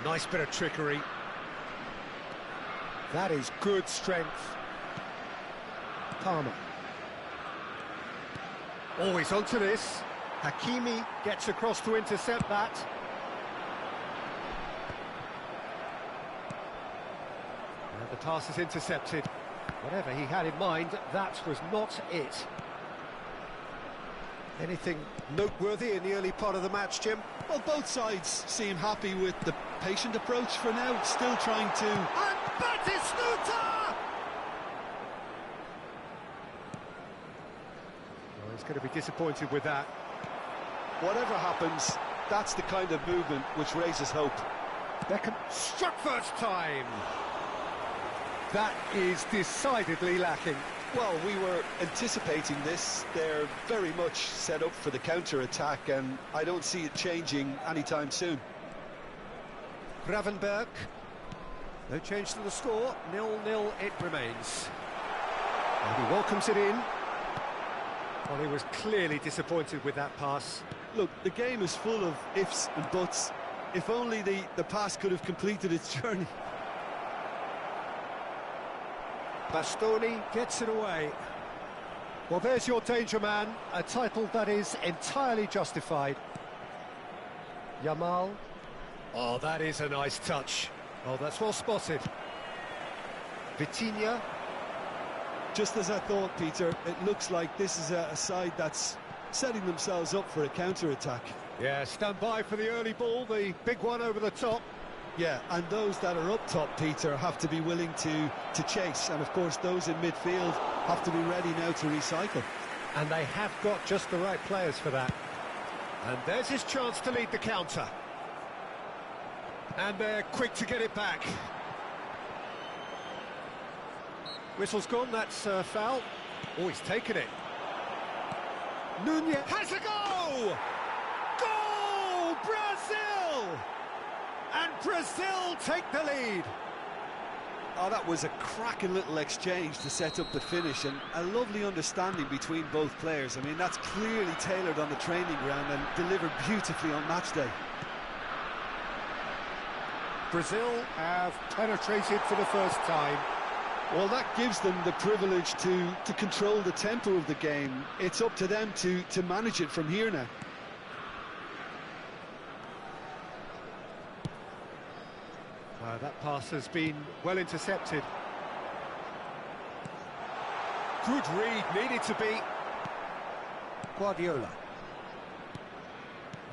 Nice bit of trickery. That is good strength. Palmer. Always onto this. Hakimi gets across to intercept that. And the pass is intercepted. Whatever he had in mind, that was not it. Anything noteworthy in the early part of the match, Jim? Well, both sides seem happy with the patient approach for now, still trying to... And Batistuta! Well, he's going to be disappointed with that. Whatever happens, that's the kind of movement which raises hope. Beckham struck first time. That is decidedly lacking. Well, we were anticipating this. They're very much set up for the counter-attack, and I don't see it changing anytime soon. Gravenberch. No change to the score. 0-0 it remains. And he welcomes it in. Well, he was clearly disappointed with that pass. Look, the game is full of ifs and buts. If only the pass could have completed its journey. Bastoni gets it away. Well, there's your danger man, a title that is entirely justified. Yamal. Oh, that is a nice touch. Oh, that's well spotted. Vitinha. Just as I thought, Peter, it looks like this is a side that's setting themselves up for a counter-attack. Yeah, stand by for the early ball, the big one over the top. Yeah, and those that are up top, Peter, have to be willing to chase. And, of course, those in midfield have to be ready now to recycle. And they have got just the right players for that. And there's his chance to lead the counter. And they're quick to get it back. Whistle's gone, that's a foul. Oh, he's taken it. Nunez has a goal! Goal! Brazil! And Brazil take the lead. Oh, that was a cracking little exchange to set up the finish, and a lovely understanding between both players. I mean, that's clearly tailored on the training ground and delivered beautifully on match day. Brazil have penetrated for the first time. Well, that gives them the privilege to control the tempo of the game. It's up to them to manage it from here now. That pass has been well intercepted. Good read, needed to be. Guardiola.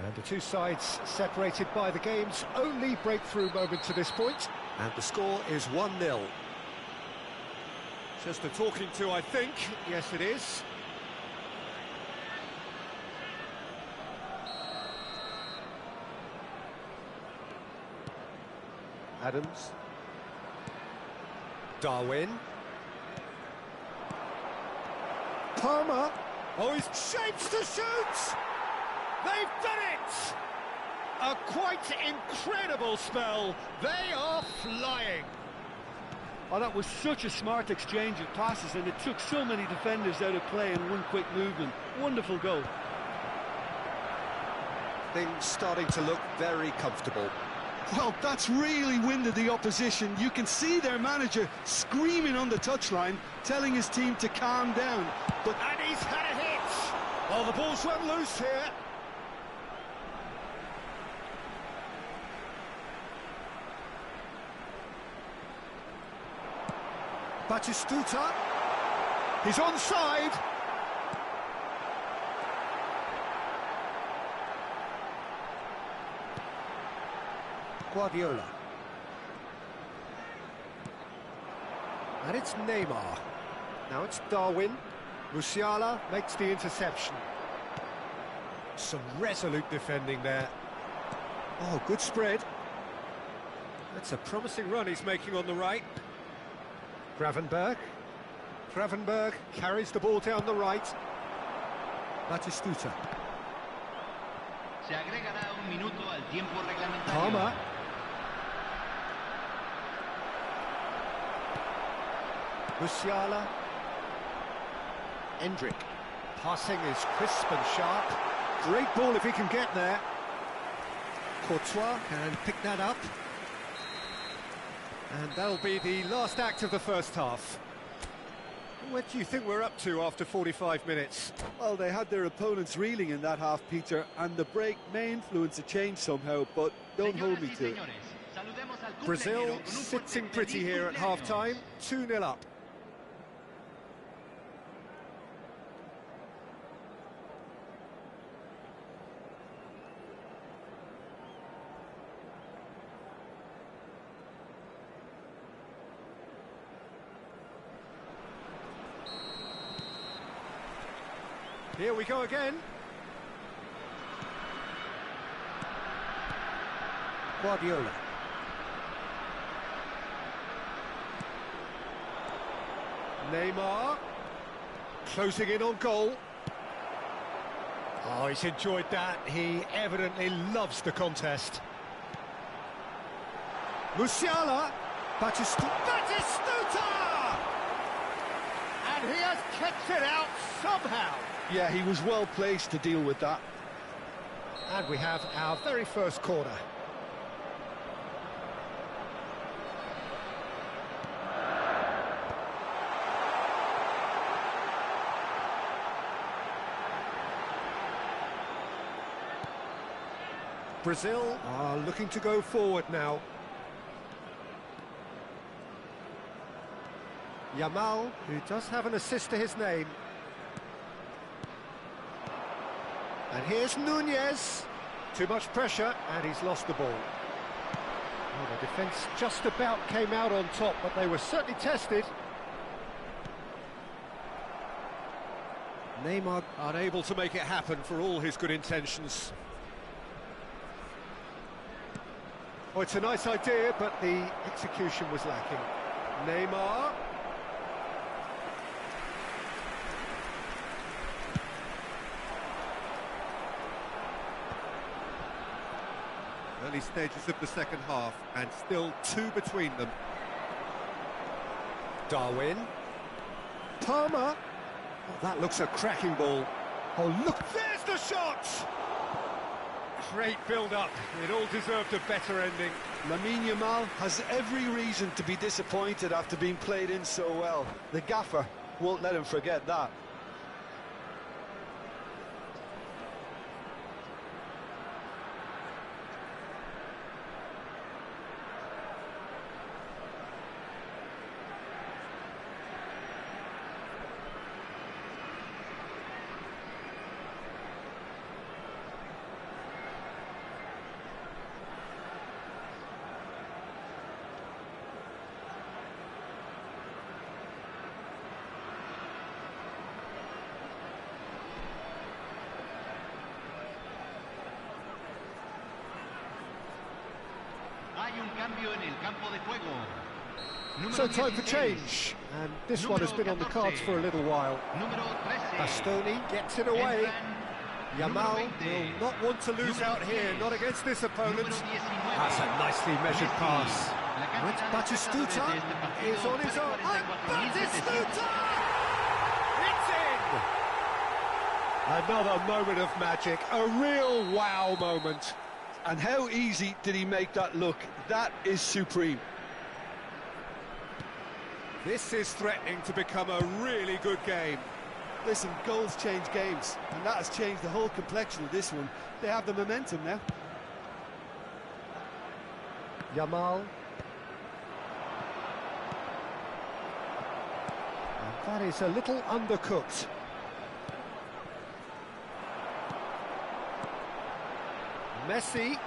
And the two sides separated by the game's only breakthrough moment to this point. And the score is 1-0. Just a talking to, I think. Yes, it is. Adams. Darwin. Palmer. Oh, he's shapes to shoot! They've done it! A quite incredible spell. They are flying. Oh, that was such a smart exchange of passes, and it took so many defenders out of play in one quick movement. Wonderful goal. Things starting to look very comfortable. Well, that's really winded the opposition. You can see their manager screaming on the touchline, telling his team to calm down. But And he's had a hit! Oh, the ball's run loose here. Batistuta. He's onside. Guardiola. And it's Neymar. Now it's Darwin. Musiala makes the interception. Some resolute defending there. Oh, good spread. That's a promising run he's making on the right. Gravenberg. Gravenberg carries the ball down the right. Batistuta. Se agregará un minuto al tiempo reglamentario. Palmer. Musiala. Endrick. Passing is crisp and sharp. Great ball if he can get there. Courtois can pick that up. And that'll be the last act of the first half. What do you think we're up to after 45 minutes? well, they had their opponents reeling in that half, Peter, and the break may influence a change somehow, but don't hold me to it. Brazil sitting pretty here at half-time, 2-0 up. Here we go again. Guardiola. Neymar. Closing in on goal. Oh, he's enjoyed that. He evidently loves the contest. Musiala. Batistuta! And he has kept it out somehow. Yeah, he was well placed to deal with that. And we have our very first corner. Brazil are looking to go forward now. Yamal, who does have an assist to his name. And here's Nunez. Too much pressure, and he's lost the ball. Well, the defence just about came out on top, but they were certainly tested. Neymar unable to make it happen for all his good intentions. Oh, it's a nice idea, but the execution was lacking. Neymar. Early stages of the second half, and still two between them. Darwin. Palmer. Oh, that looks a cracking ball. Oh, look, there's the shot! Great build-up. It all deserved a better ending. Lamine Yamal has every reason to be disappointed after being played in so well. The gaffer won't let him forget that. So time for change, and this one has been on the cards for a little while. Bastoni gets it away. Yamal will not want to lose out here, not against this opponent. That's a nicely measured pass. With Batistuta is on his own. And Batistuta! It's in! Another moment of magic, a real wow moment. And how easy did he make that look? That is supreme. This is threatening to become a really good game. Listen, goals change games, and that has changed the whole complexion of this one. They have the momentum now. Yamal. And that is a little undercooked. Messi.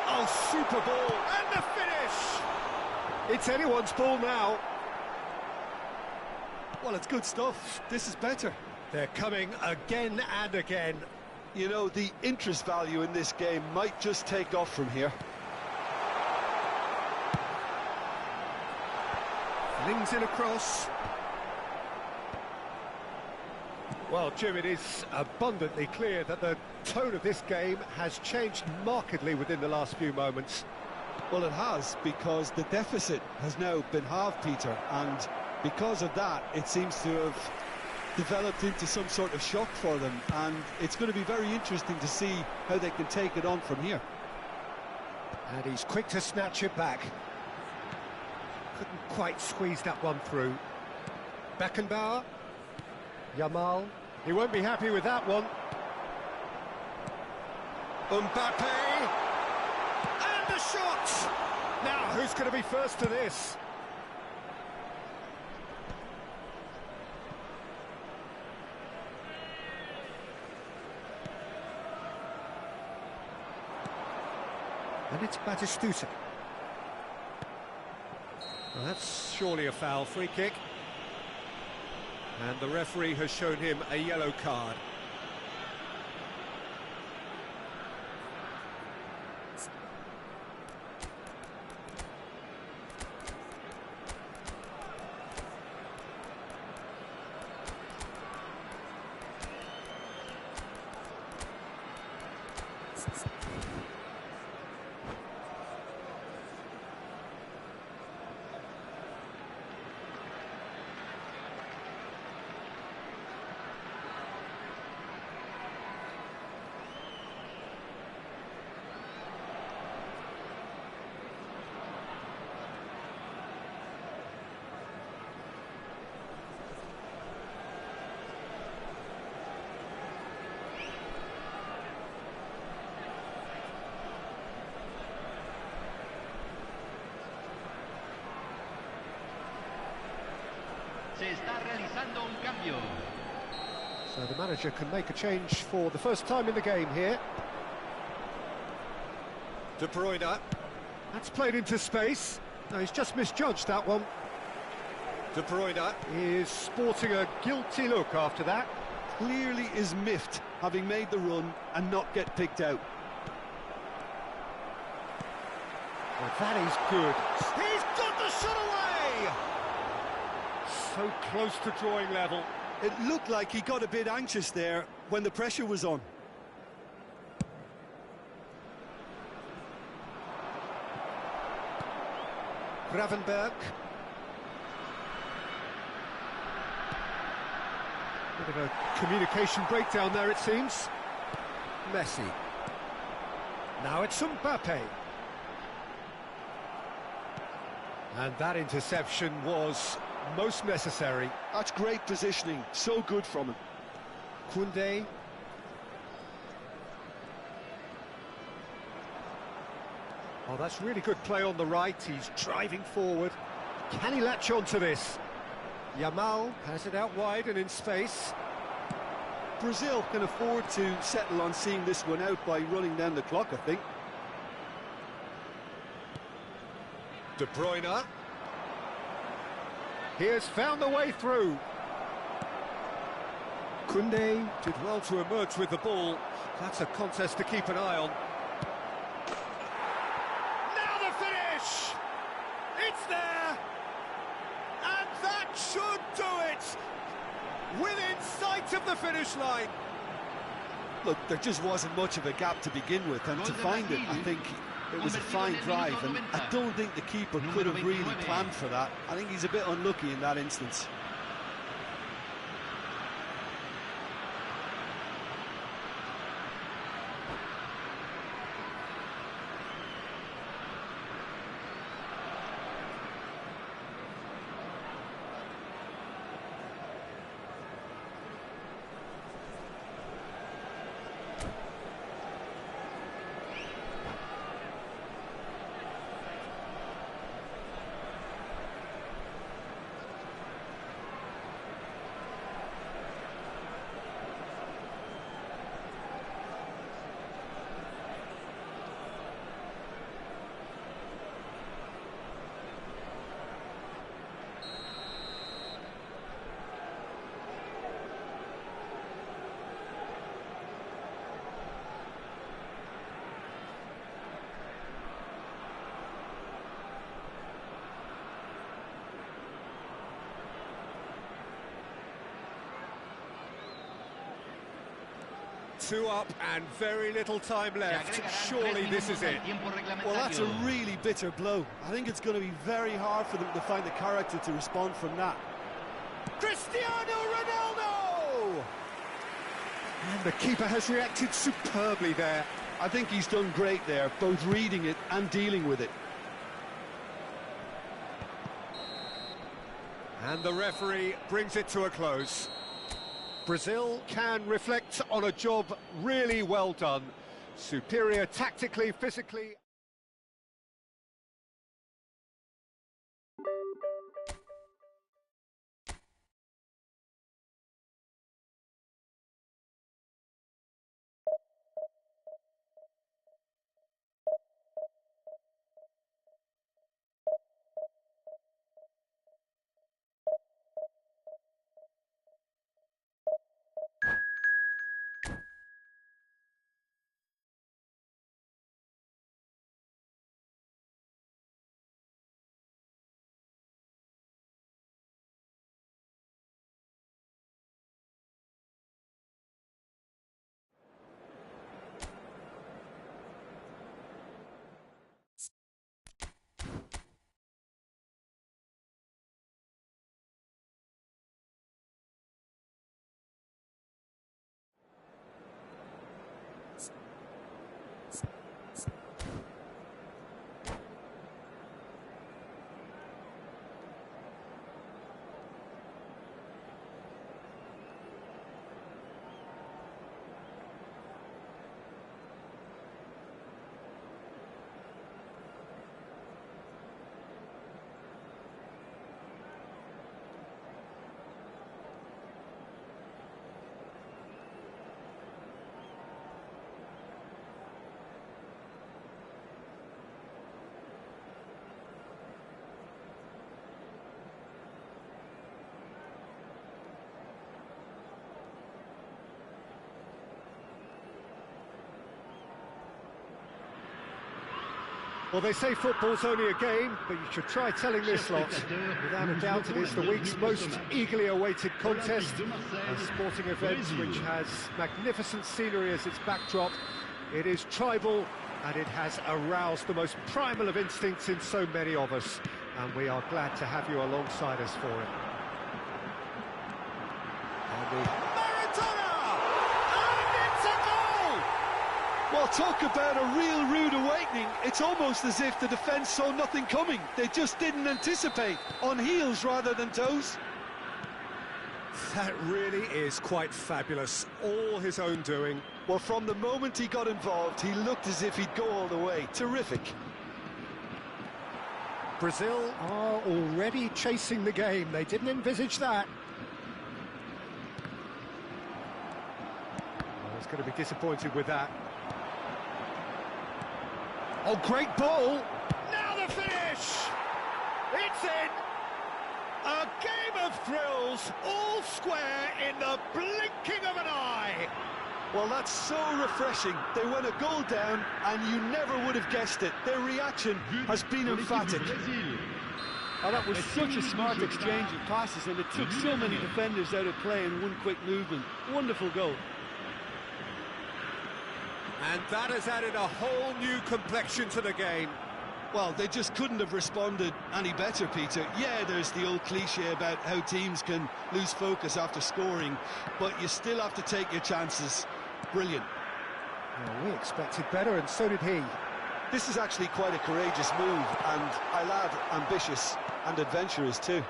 Oh, super ball. And the finish! It's anyone's ball now. Well, it's good stuff. This is better. They're coming again and again. You know, the interest value in this game might just take off from here. Flings in across. Well, Jim, it is abundantly clear that the tone of this game has changed markedly within the last few moments. Well, it has, because the deficit has now been halved, Peter, and because of that, it seems to have developed into some sort of shock for them, and it's going to be very interesting to see how they can take it on from here. And he's quick to snatch it back. Couldn't quite squeeze that one through. Beckenbauer. Yamal. He won't be happy with that one. Mbappe. And the shot! Now, who's going to be first to this? And it's Batistuta. Well, that's surely a foul. Free kick. And the referee has shown him a yellow card. Se está realizando un cambio. So the manager can make a change for the first time in the game here. De Bruyne. That's played into space. No, he's just misjudged that one. De Bruyne is sporting a guilty look after that. Clearly is miffed, having made the run and not get picked out. Well, that is good. He's got the shot away! So close to drawing level. It looked like he got a bit anxious there when the pressure was on. Gravenberg. Bit of a communication breakdown there, it seems. Messi. Now it's Mbappe. And that interception was most necessary. That's great positioning, so good from him. Koundé. Oh, that's really good play on the right. He's driving forward. Can he latch on to this? Yamal has it out wide and in space. Brazil can afford to settle on seeing this one out by running down the clock, I think. De Bruyne. He has found the way through. Koundé did well to emerge with the ball. That's a contest to keep an eye on. Now the finish! It's there! And that should do it! Within sight of the finish line. Look, there just wasn't much of a gap to begin with, and to find it, I think It was a fine drive, and I don't think the keeper could have really planned for that. I think he's a bit unlucky in that instance. Two up and very little time left. Surely this is it. Well, that's a really bitter blow. I think it's going to be very hard for them to find the character to respond from that. Cristiano Ronaldo! And the keeper has reacted superbly there. I think he's done great there, both reading it and dealing with it. And the referee brings it to a close. Brazil can reflect on a job really well done. Superior tactically, physically. Well, they say football's only a game, but you should try telling this lot. Without a doubt, it is the week's most eagerly awaited contest, a sporting event which has magnificent scenery as its backdrop. It is tribal, and it has aroused the most primal of instincts in so many of us, and we are glad to have you alongside us for it. Well, talk about a real rude awakening. It's almost as if the defence saw nothing coming. They just didn't anticipate, on heels rather than toes. That really is quite fabulous, all his own doing. Well, from the moment he got involved, he looked as if he'd go all the way. Terrific. Brazil are already chasing the game. They didn't envisage that. Oh, he's going to be disappointed with that. Oh, great ball! Now the finish! It's in! A game of thrills, all square in the blinking of an eye! Well, that's so refreshing. They went a goal down, and you never would have guessed it. Their reaction has been emphatic. Oh, that was such a smart exchange of passes, and it took so many defenders out of play in one quick movement. Wonderful goal. And that has added a whole new complexion to the game. Well, they just couldn't have responded any better, Peter. Yeah, there's the old cliche about how teams can lose focus after scoring, but you still have to take your chances. Brilliant. Well, we expected better, and so did he. This is actually quite a courageous move, and I'll add ambitious and adventurous too.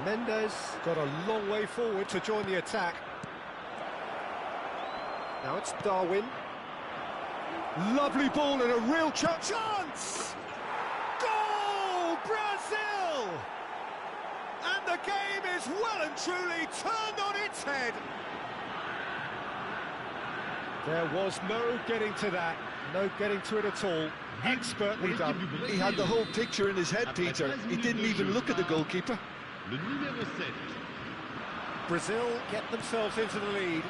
Mendes got a long way forward to join the attack. Now it's Darwin. Lovely ball and a real chance! Goal! Brazil! And the game is well and truly turned on its head. There was no getting to that, no getting to it at all. Expertly done. He had the whole picture in his head, Peter. He didn't even look at the goalkeeper. Le numéro 7. Brazil get themselves into the lead.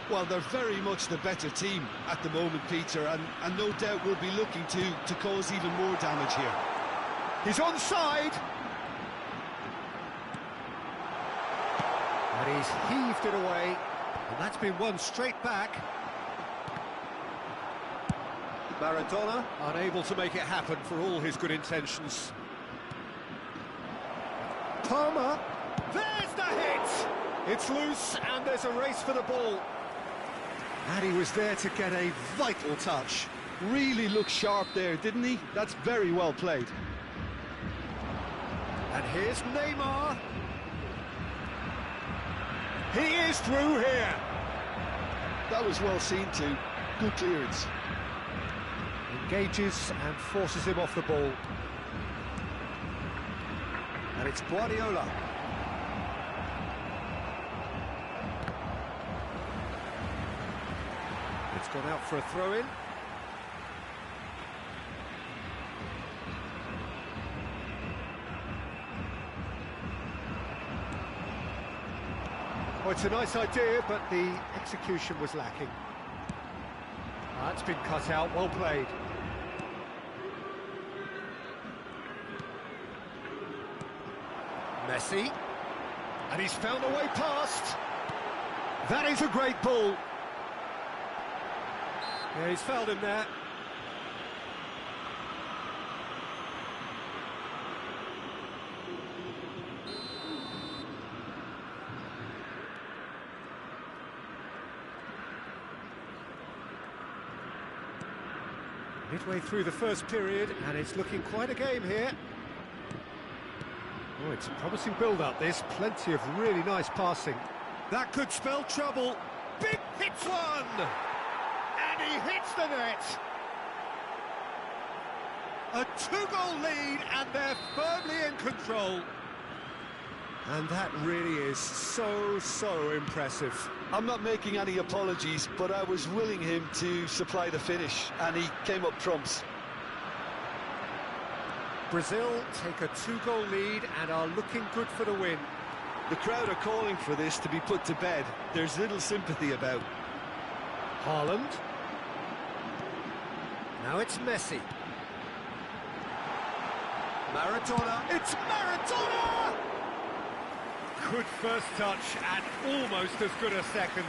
Well, they're very much the better team at the moment, Peter, and no doubt will be looking to cause even more damage here. He's onside. And he's heaved it away. And that's been won straight back. Maradona unable to make it happen for all his good intentions. Palmer. There's the hit! It's loose and there's a race for the ball. And he was there to get a vital touch. Really looked sharp there, didn't he? That's very well played. And here's Neymar. He is through here. That was well seen too. Good clearance. Engages and forces him off the ball. And it's Guardiola. It's gone out for a throw-in. Well, it's a nice idea, but the execution was lacking. That's been cut out, well played. Messi. And he's found a way past. That is a great ball. Yeah, he's fouled him there. Midway through the first period, and it's looking quite a game here. Oh, it's a promising build-up, this. Plenty of really nice passing. That could spell trouble. Big hits one! And he hits the net! A two-goal lead, and they're firmly in control. And that really is so impressive. I'm not making any apologies, but I was willing him to supply the finish, and he came up trumps. Brazil take a two-goal lead and are looking good for the win. The crowd are calling for this to be put to bed. There's little sympathy about. Haaland. Now it's Messi. Maradona. It's Maradona! Good first touch and almost as good a second.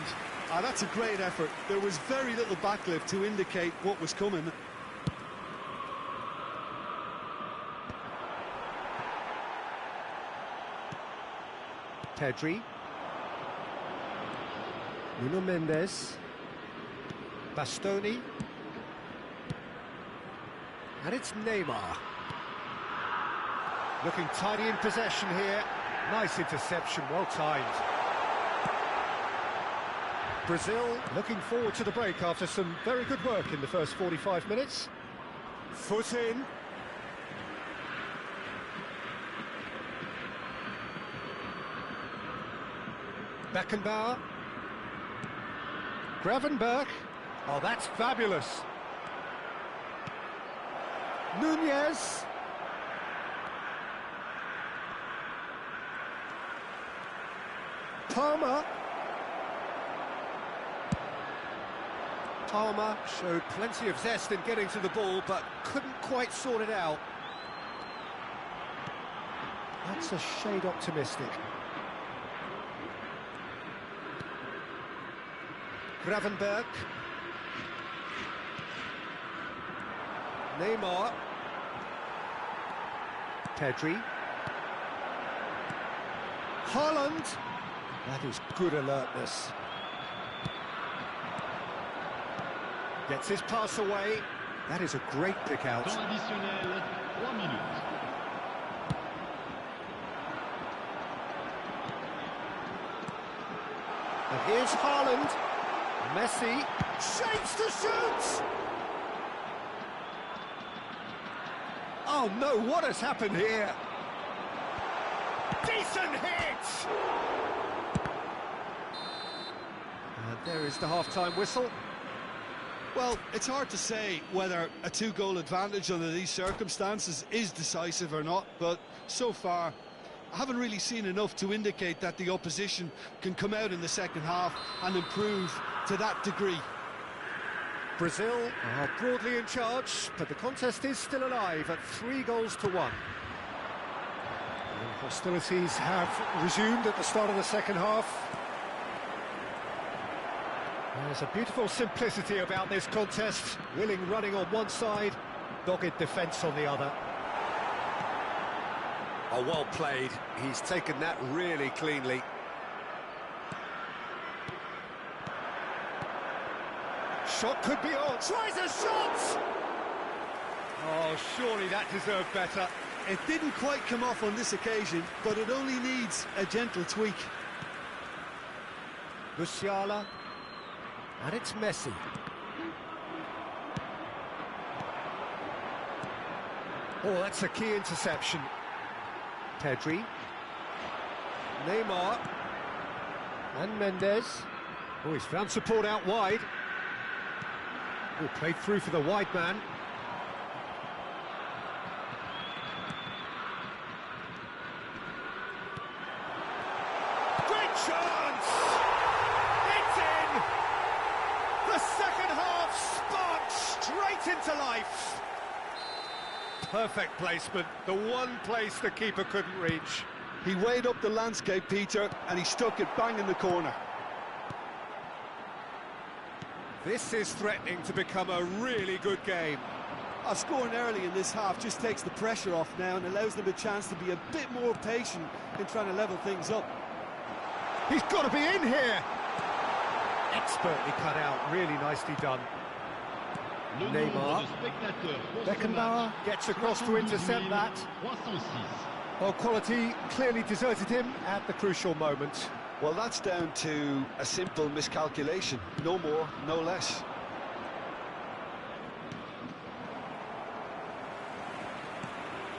That's a great effort. There was very little backlift to indicate what was coming. Pedri. Nuno Mendes. Bastoni. And it's Neymar. Looking tidy in possession here. Nice interception, well timed. Brazil looking forward to the break after some very good work in the first 45 minutes. Foot in. Beckenbauer. Gravenberch. Oh, that's fabulous. Nunez. Palmer. Palmer showed plenty of zest in getting to the ball, but couldn't quite sort it out. That's a shade optimistic. Gravenberch. Neymar. Pedri. Haaland. That is good alertness. Gets his pass away. That is a great pick out. Temps additionnel, 3 minutes. And here's Haaland. Messi shapes to shoot! Oh no, what has happened here? Decent hit! And there is the half-time whistle. Well, it's hard to say whether a two-goal advantage under these circumstances is decisive or not, but so far I haven't really seen enough to indicate that the opposition can come out in the second half and improve to that degree. Brazil are broadly in charge, but the contest is still alive at 3-1. And hostilities have resumed at the start of the second half. There's a beautiful simplicity about this contest. Willing running on one side, dogged defence on the other. Oh, well played. He's taken that really cleanly. Shot could be on. Tries a shot! Oh, surely that deserved better. It didn't quite come off on this occasion, but it only needs a gentle tweak. Musiala. And it's Messi. Oh, that's a key interception. Pedri. Neymar. And Mendes. Oh, he's found support out wide. Oh, played through for the wide man. Great chance! It's in! The second half sparked straight into life. Perfect placement, the one place the keeper couldn't reach. He weighed up the landscape, Peter, and he stuck it bang in the corner. This is threatening to become a really good game. Scoring early in this half just takes the pressure off now and allows them a chance to be a bit more patient in trying to level things up. He's got to be in here! Expertly cut out, really nicely done. Neymar. Beckenbauer gets across to intercept that. Well, quality clearly deserted him at the crucial moment. Well, that's down to a simple miscalculation. No more, no less.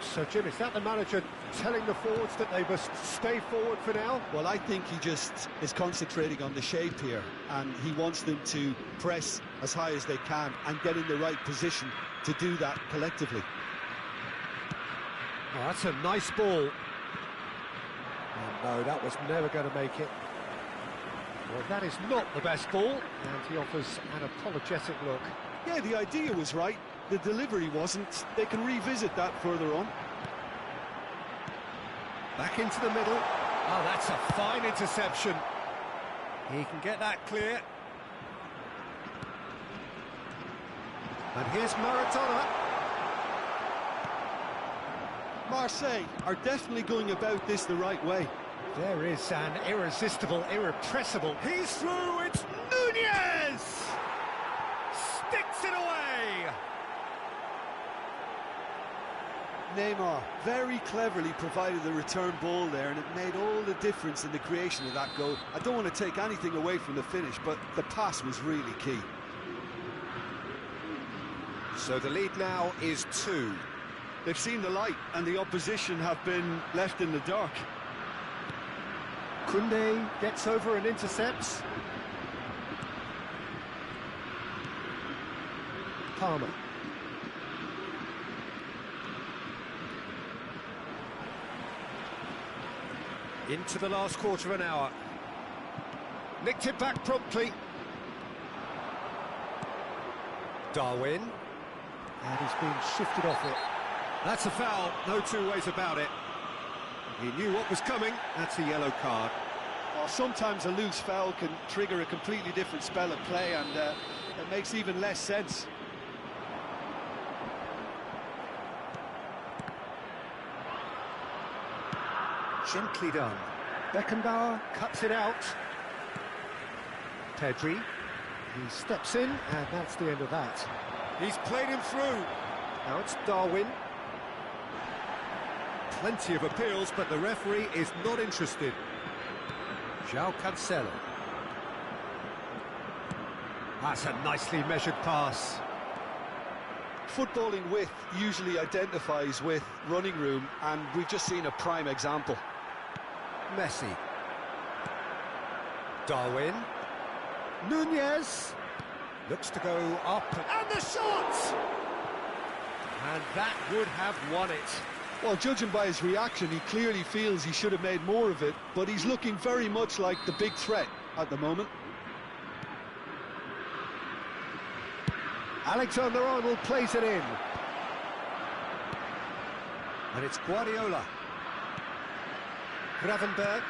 So, Jim, is that the manager telling the forwards that they must stay forward for now? Well, I think he just is concentrating on the shape here, and he wants them to press as high as they can and get in the right position to do that collectively. Oh, that's a nice ball. Oh, no, that was never going to make it. Well, that is not the best ball, and he offers an apologetic look. Yeah, the idea was right. The delivery wasn't. They can revisit that further on. Back into the middle. Oh, that's a fine interception. He can get that clear. And here's Maradona. Marseille are definitely going about this the right way. There is an irresistible, irrepressible. He's through, it's Nunez! Sticks it away! Neymar very cleverly provided the return ball there, and it made all the difference in the creation of that goal. I don't want to take anything away from the finish, but the pass was really key. So the lead now is 2. They've seen the light, and the opposition have been left in the dark. Koundé gets over and intercepts. Palmer. Into the last quarter of an hour. Nicked it back promptly. Darwin. And he's been shifted off it. That's a foul, no two ways about it. He knew what was coming, that's a yellow card. Well, sometimes a loose foul can trigger a completely different spell of play, and it makes even less sense. Gently done. Beckenbauer cuts it out. Pedri, he steps in, and that's the end of that. He's played him through. Now it's Darwin. Plenty of appeals, but the referee is not interested. João Cancelo. That's a nicely measured pass. Footballing width usually identifies with running room, and we've just seen a prime example. Messi. Darwin. Nunez. Looks to go up. And the shot! And that would have won it. Well, judging by his reaction, he clearly feels he should have made more of it, but he's looking very much like the big threat at the moment. Alexander-Arnold plays it in. And it's Guardiola. Gravenberg.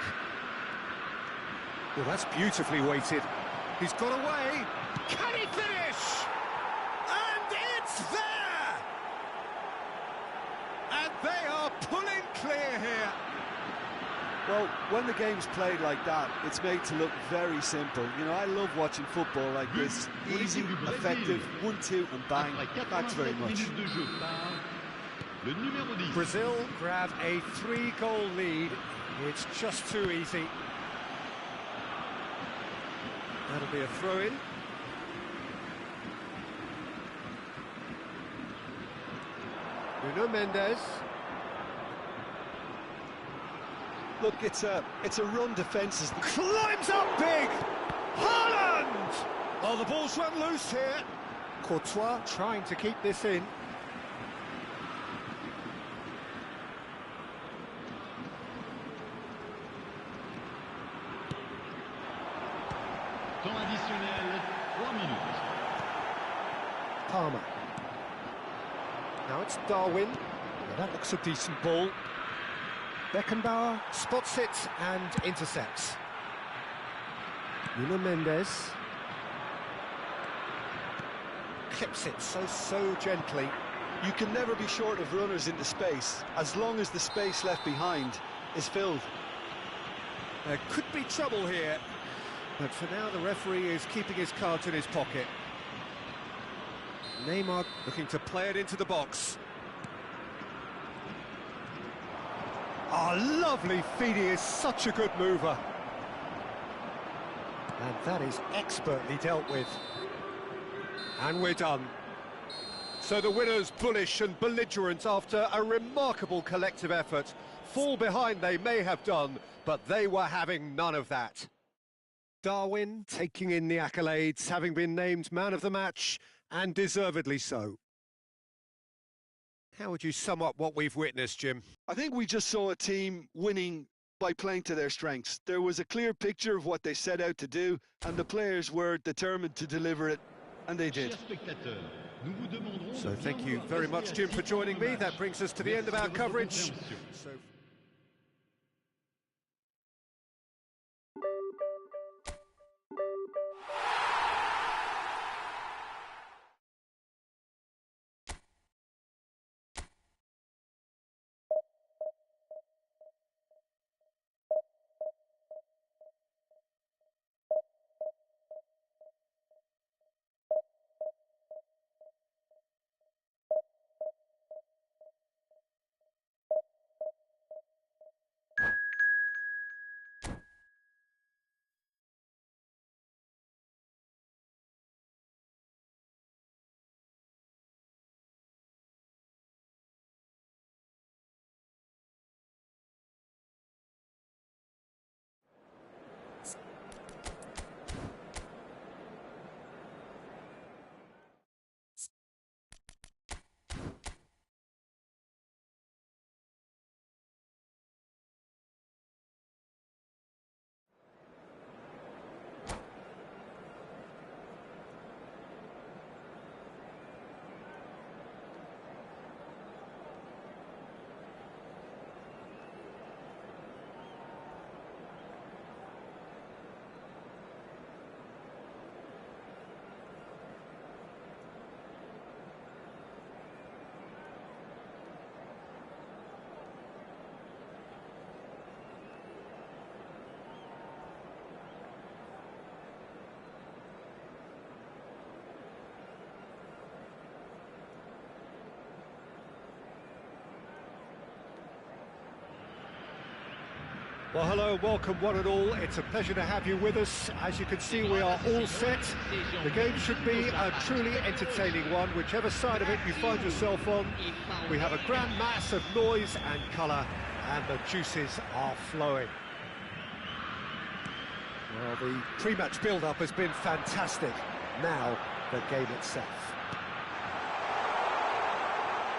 Well, that's beautifully weighted. He's got away. Can he finish? And it's there! And they are pulling clear here. Well, when the game's played like that, it's made to look very simple. You know, I love watching football like this. Easy, effective, 1-2 and bang. Thanks very much. Brazil grab a 3-goal lead. It's just too easy. That'll be a throw-in. Nuno Mendes. Look, it's a run defence. Climbs up big! Haaland! Oh, the ball's run loose here. Courtois trying to keep this in. Temps additionnel, 3 minutes. Palmer. Now it's Darwin. Well, that looks a decent ball. Beckenbauer spots it and intercepts. Nuno Mendes. Clips it so gently. You can never be short of runners into space, as long as the space left behind is filled. There could be trouble here, but for now the referee is keeping his cards in his pocket. Neymar looking to play it into the box. Oh, lovely feed, he is such a good mover. And that is expertly dealt with. And we're done. So the winners bullish and belligerent after a remarkable collective effort. Fall behind they may have done, but they were having none of that. Darwin taking in the accolades, having been named man of the match, and deservedly so. How would you sum up what we've witnessed, Jim? I think we just saw a team winning by playing to their strengths. There was a clear picture of what they set out to do, and the players were determined to deliver it, and they did. So thank you very much, Jim, for joining me. That brings us to the end of our coverage. Well, hello, welcome one and all. It's a pleasure to have you with us. As you can see, we are all set. The game should be a truly entertaining one, whichever side of it you find yourself on. We have a grand mass of noise and colour, and the juices are flowing. Well, the pre-match build-up has been fantastic. Now, the game itself.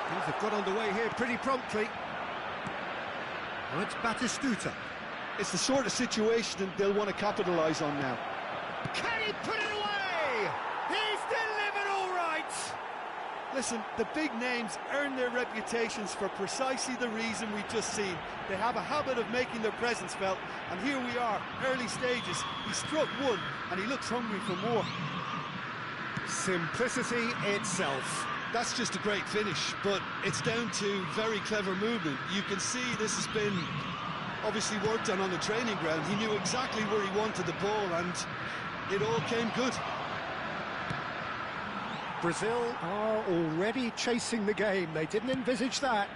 Things have got underway here pretty promptly. Well, it's Batistuta. It's the sort of situation they'll want to capitalise on now. Can he put it away? He's delivered all right! Listen, the big names earn their reputations for precisely the reason we've just seen. They have a habit of making their presence felt, and here we are, early stages. He struck one, and he looks hungry for more. Simplicity itself. That's just a great finish, but it's down to very clever movement. You can see this has been obviously worked on the training ground. He knew exactly where he wanted the ball, and it all came good. Brazil are already chasing the game. They didn't envisage that.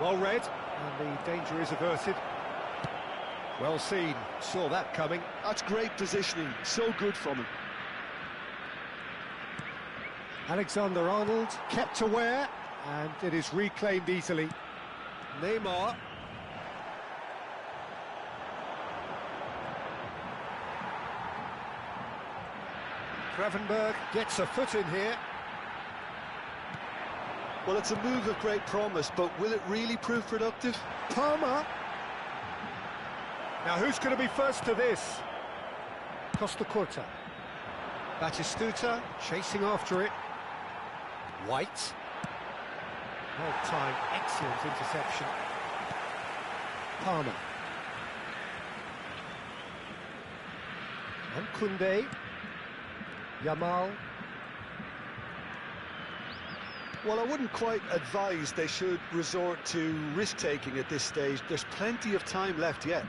Well read, and the danger is averted. Well seen, saw that coming. That's great positioning, so good from him. Alexander-Arnold kept aware, and it is reclaimed easily. Neymar. Gravenberg gets a foot in here. Well, it's a move of great promise, but will it really prove productive? Palmer. Now, who's going to be first to this? Costa Curta. Batistuta chasing after it. White. Well timed, excellent interception. Palmer. And Koundé. Yamal. Well, I wouldn't quite advise they should resort to risk-taking at this stage. There's plenty of time left yet.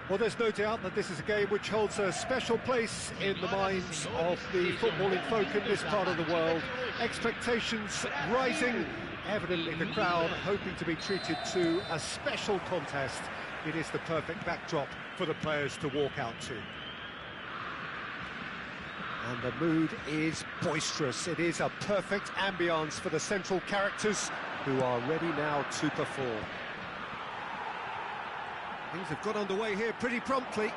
Well, there's no doubt that this is a game which holds a special place in the minds of the footballing folk in this part of the world. Expectations rising, evidently the crowd hoping to be treated to a special contest It is the perfect backdrop for the players to walk out to. And the mood is boisterous. It is a perfect ambience for the central characters who are ready now to perform. Things have got underway here pretty promptly.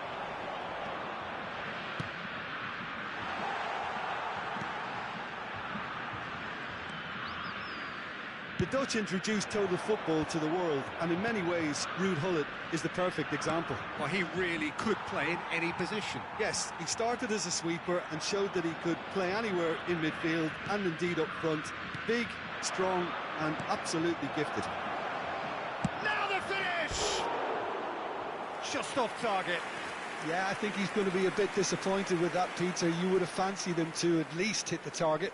The Dutch introduced total football to the world, and in many ways, Ruud Gullit is the perfect example. Well, he really could play in any position. Yes, he started as a sweeper and showed that he could play anywhere in midfield and indeed up front. Big, strong and absolutely gifted. Now the finish! Just off target. Yeah, I think he's going to be a bit disappointed with that, Peter. You would have fancied him to at least hit the target.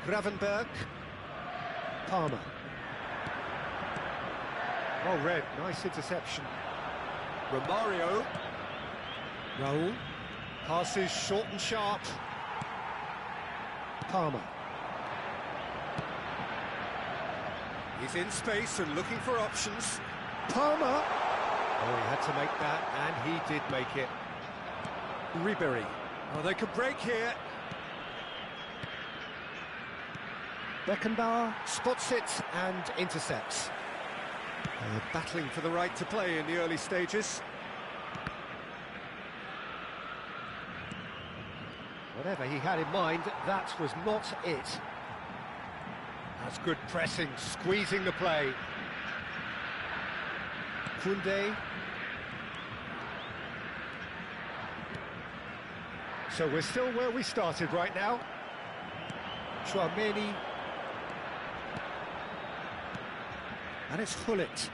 Gravenberg. Palmer. Well read, nice interception. Romario. Raul. Passes short and sharp. Palmer. He's in space and looking for options. Palmer. Oh, he had to make that, and he did make it. Ribéry. Oh, they could break here. Beckenbauer spots it and intercepts. Battling for the right to play in the early stages. Whatever he had in mind, that was not it. That's good pressing, squeezing the play. Koundé. So we're still where we started right now. Chouameni. And it's Gullit.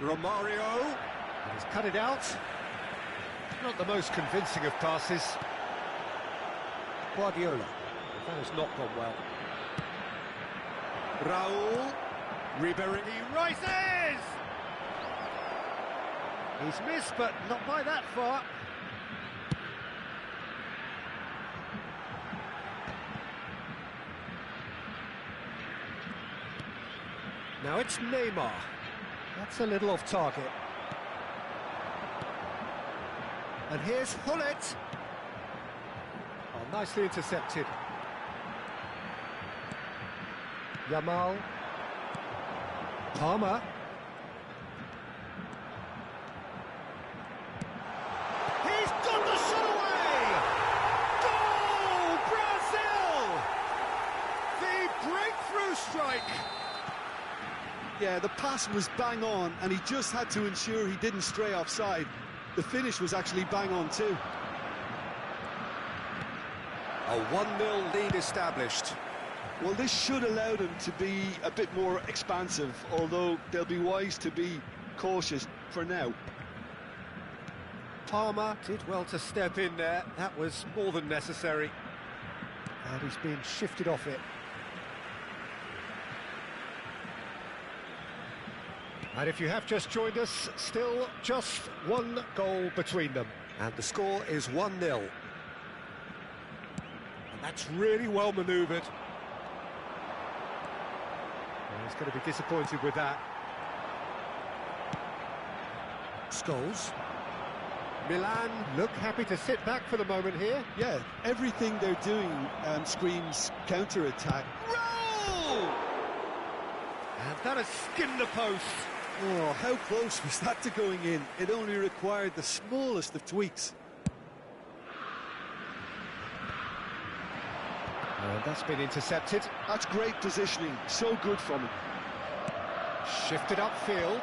Romario. He's cut it out. Not the most convincing of passes. Guardiola. That has not gone well. Raul. Ribéry. He rises! He's missed, but not by that far. Now it's Neymar. That's a little off target. And here's Gullit. Oh, nicely intercepted. Yamal. Palmer. He's got the shot away! Goal! Brazil! The breakthrough strike! Yeah, the pass was bang on, and he just had to ensure he didn't stray offside. The finish was actually bang on too. A 1-0 lead established. Well, this should allow them to be a bit more expansive, although they'll be wise to be cautious for now. Palmer did well to step in there. That was more than necessary. And he's being shifted off it. And if you have just joined us, still just one goal between them. And the score is 1-0. And that's really well manoeuvred. Well, he's going to be disappointed with that. Scholes. Milan look happy to sit back for the moment here. Yeah, everything they're doing screams counter-attack. Roll! And that has skinned the post. Oh, how close was that to going in? It only required the smallest of tweaks. And that's been intercepted. That's great positioning, so good from him. Shifted upfield.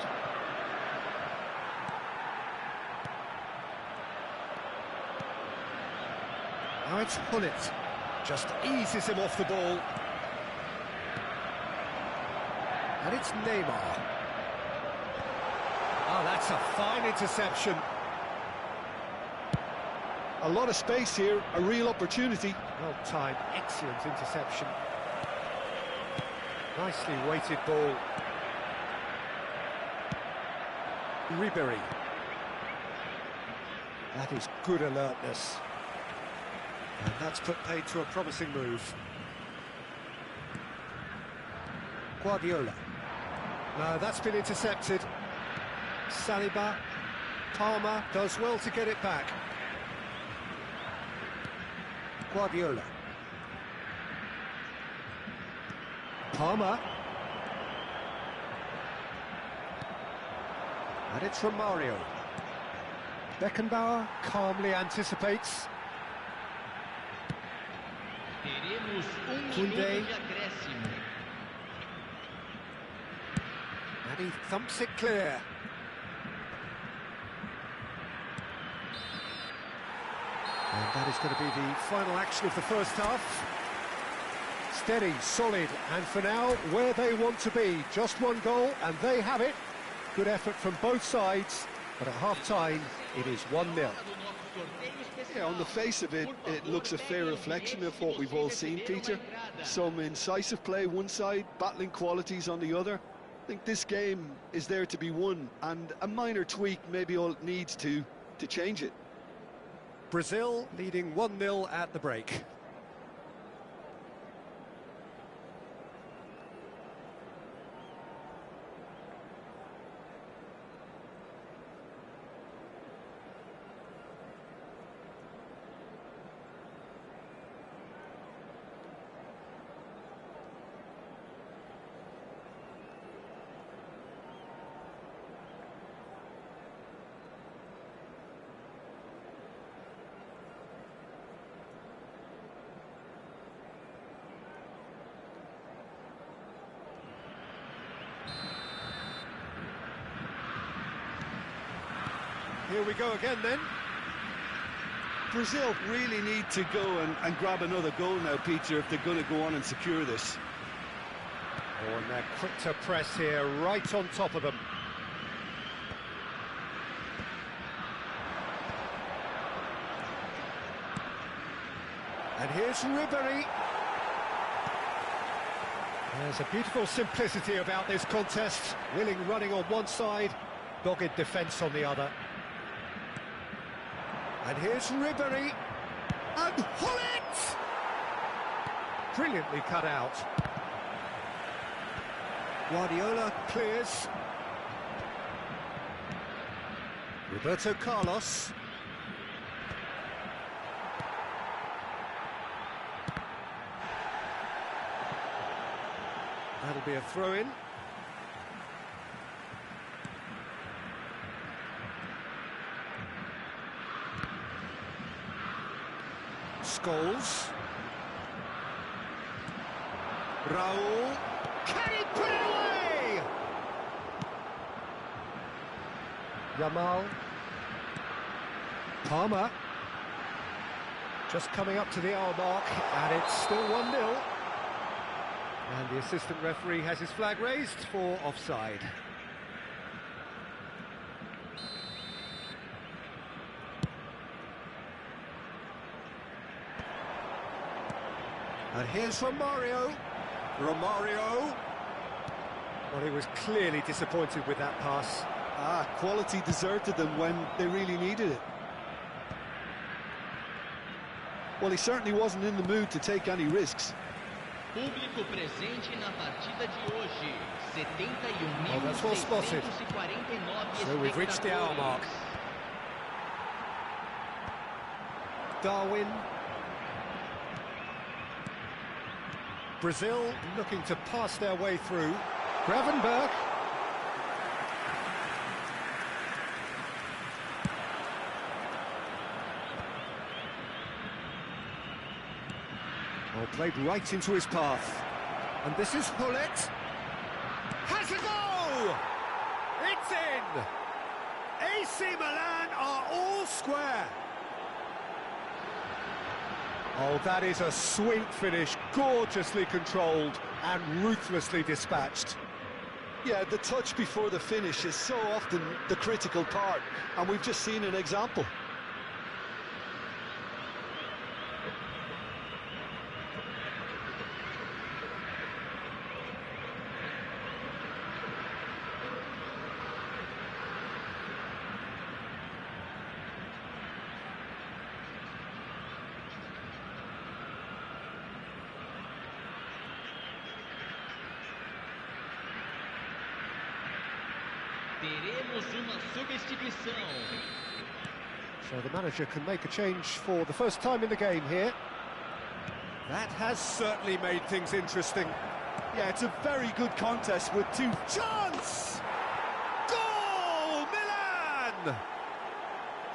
Now it's Gullit. Just eases him off the ball. And it's Neymar. Oh, that's a fine interception. A lot of space here, a real opportunity. Well timed, excellent interception. Nicely weighted ball. Ribéry. That is good alertness. And that's put paid to a promising move. Guardiola. No, that's been intercepted. Saliba. Palmer does well to get it back. Guardiola. Palmer. And it's from Mario. Beckenbauer calmly anticipates. Teremos Koundé. minuto de acréscimo. And he thumps it clear. And that is going to be the final action of the first half. Steady, solid, and for now, where they want to be. Just one goal, and they have it. Good effort from both sides, but at half-time, it is 1-0. Yeah, on the face of it, it looks a fair reflection of what we've all seen, Peter. Some incisive play one side, battling qualities on the other. I think this game is there to be won, and a minor tweak maybe all it needs to change it. Brazil leading 1-0 at the break. Here we go again then. Brazil really need to go and grab another goal now, Peter, if they're going to go on and secure this. Oh, and they're quick to press here, right on top of them. And here's Ribéry. There's a beautiful simplicity about this contest. Willing running on one side, dogged defence on the other. And here's Ribéry. And Hullet! Brilliantly cut out. Guardiola clears. Roberto Carlos. That'll be a throw-in. Scholes. Raul. Can he put it away? Yamal. Palmer. Just coming up to the hour mark, and it's still 1-0. And the assistant referee has his flag raised for offside. And here's Romario. Romario. Well, he was clearly disappointed with that pass. Quality deserted them when they really needed it. Well, he certainly wasn't in the mood to take any risks. Público presente na partida de hoje. 71.649 Oh, that's well spotted. So we've reached the hour mark. Darwin. Brazil looking to pass their way through. Gravenberg. Oh, played right into his path. And this is Hullet. Has a go! It's in! AC Milan are all square. Oh, that is a sweet finish, gorgeously controlled and ruthlessly dispatched. Yeah, the touch before the finish is so often the critical part, and we've just seen an example. Teremos uma substituição. So the manager can make a change for the first time in the game here. That has certainly made things interesting. Yeah, it's a very good contest with two... Chance! Goal! Milan!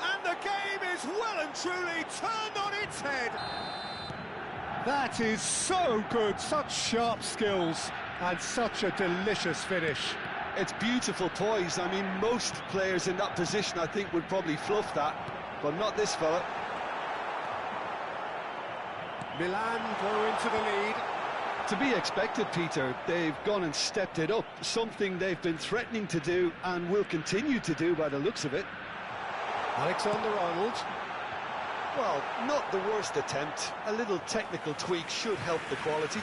And the game is well and truly turned on its head. That is so good, such sharp skills and such a delicious finish. It's beautiful poise. I mean, most players in that position, I think, would probably fluff that, but not this fella. Milan go into the lead. To be expected, Peter. They've gone and stepped it up, something they've been threatening to do and will continue to do by the looks of it. Alexander-Arnold. Well, not the worst attempt. A little technical tweak should help the quality.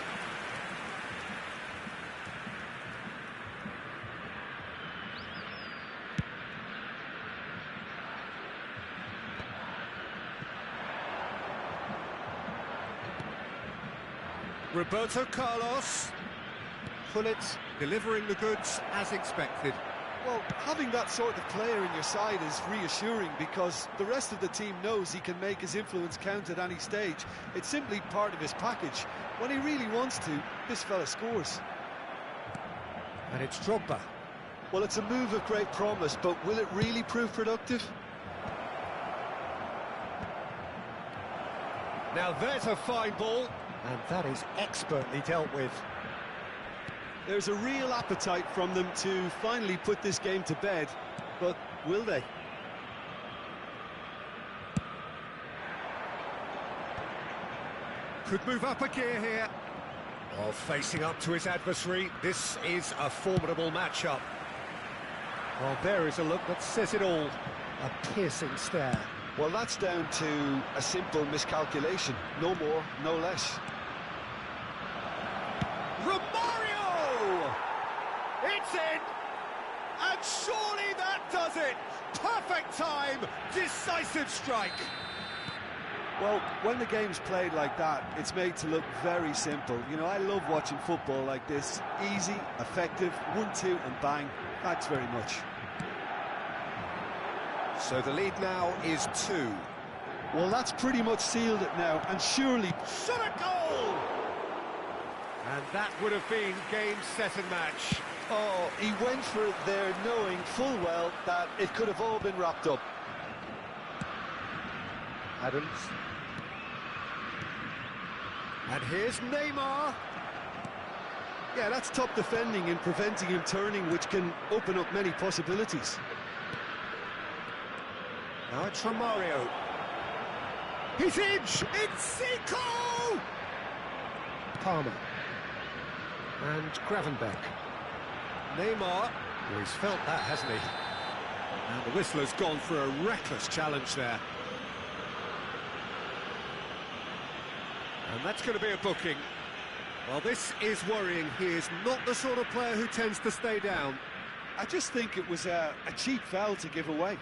Roberto Carlos. Pullet delivering the goods as expected. Well, having that sort of player in your side is reassuring because the rest of the team knows he can make his influence count at any stage. It's simply part of his package. When he really wants to, this fella scores. And it's Drogba. Well, it's a move of great promise, but will it really prove productive? Now there's a fine ball, and that is expertly dealt with. There's a real appetite from them to finally put this game to bed, but will they? Could move up a gear here. While facing up to his adversary, this is a formidable matchup. Well, there is a look that says it all. A piercing stare. Well, that's down to a simple miscalculation. No more, no less. Romario! It's in! And surely that does it! Perfect time, decisive strike. Well, when the game's played like that, it's made to look very simple. You know, I love watching football like this. Easy, effective, 1-2 and bang. Thanks very much. So the lead now is 2. Well, that's pretty much sealed it now, and surely... Shot a goal! And that would have been game, set and match. Oh, he went for it there knowing full well that it could have all been wrapped up. Adams. And here's Neymar. Yeah, that's top defending and preventing him turning, which can open up many possibilities. Now it's Romario. He's in! It's Zico! Palmer. And Gravenbeck. Neymar. Well, he's felt that, hasn't he? And the whistler's gone for a reckless challenge there. And that's going to be a booking. Well, this is worrying. He is not the sort of player who tends to stay down. I just think it was a cheap foul to give away.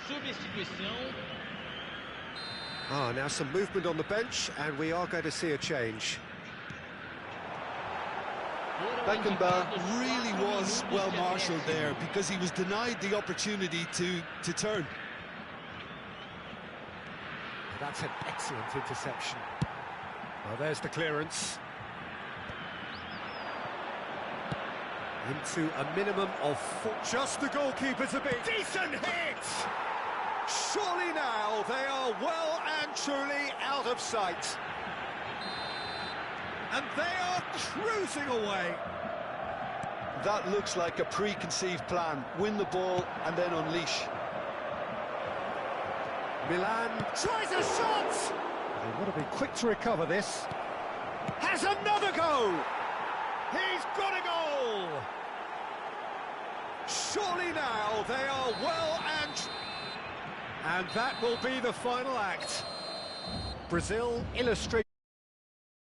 Substituição. Now some movement on the bench, and we are going to see a change. Beckenbauer Really was well marshalled there because he was denied the opportunity to turn. That's an excellent interception. Well, there's the clearance. Into a minimum of 4. Just the goalkeeper to beat. Decent hit! Surely now they are well and truly out of sight. And they are cruising away. That looks like a preconceived plan. Win the ball and then unleash. Milan tries a shot! They want to be quick to recover this. Has another go! He's got a goal! Surely now they are well and that will be the final act. Brazil illustrates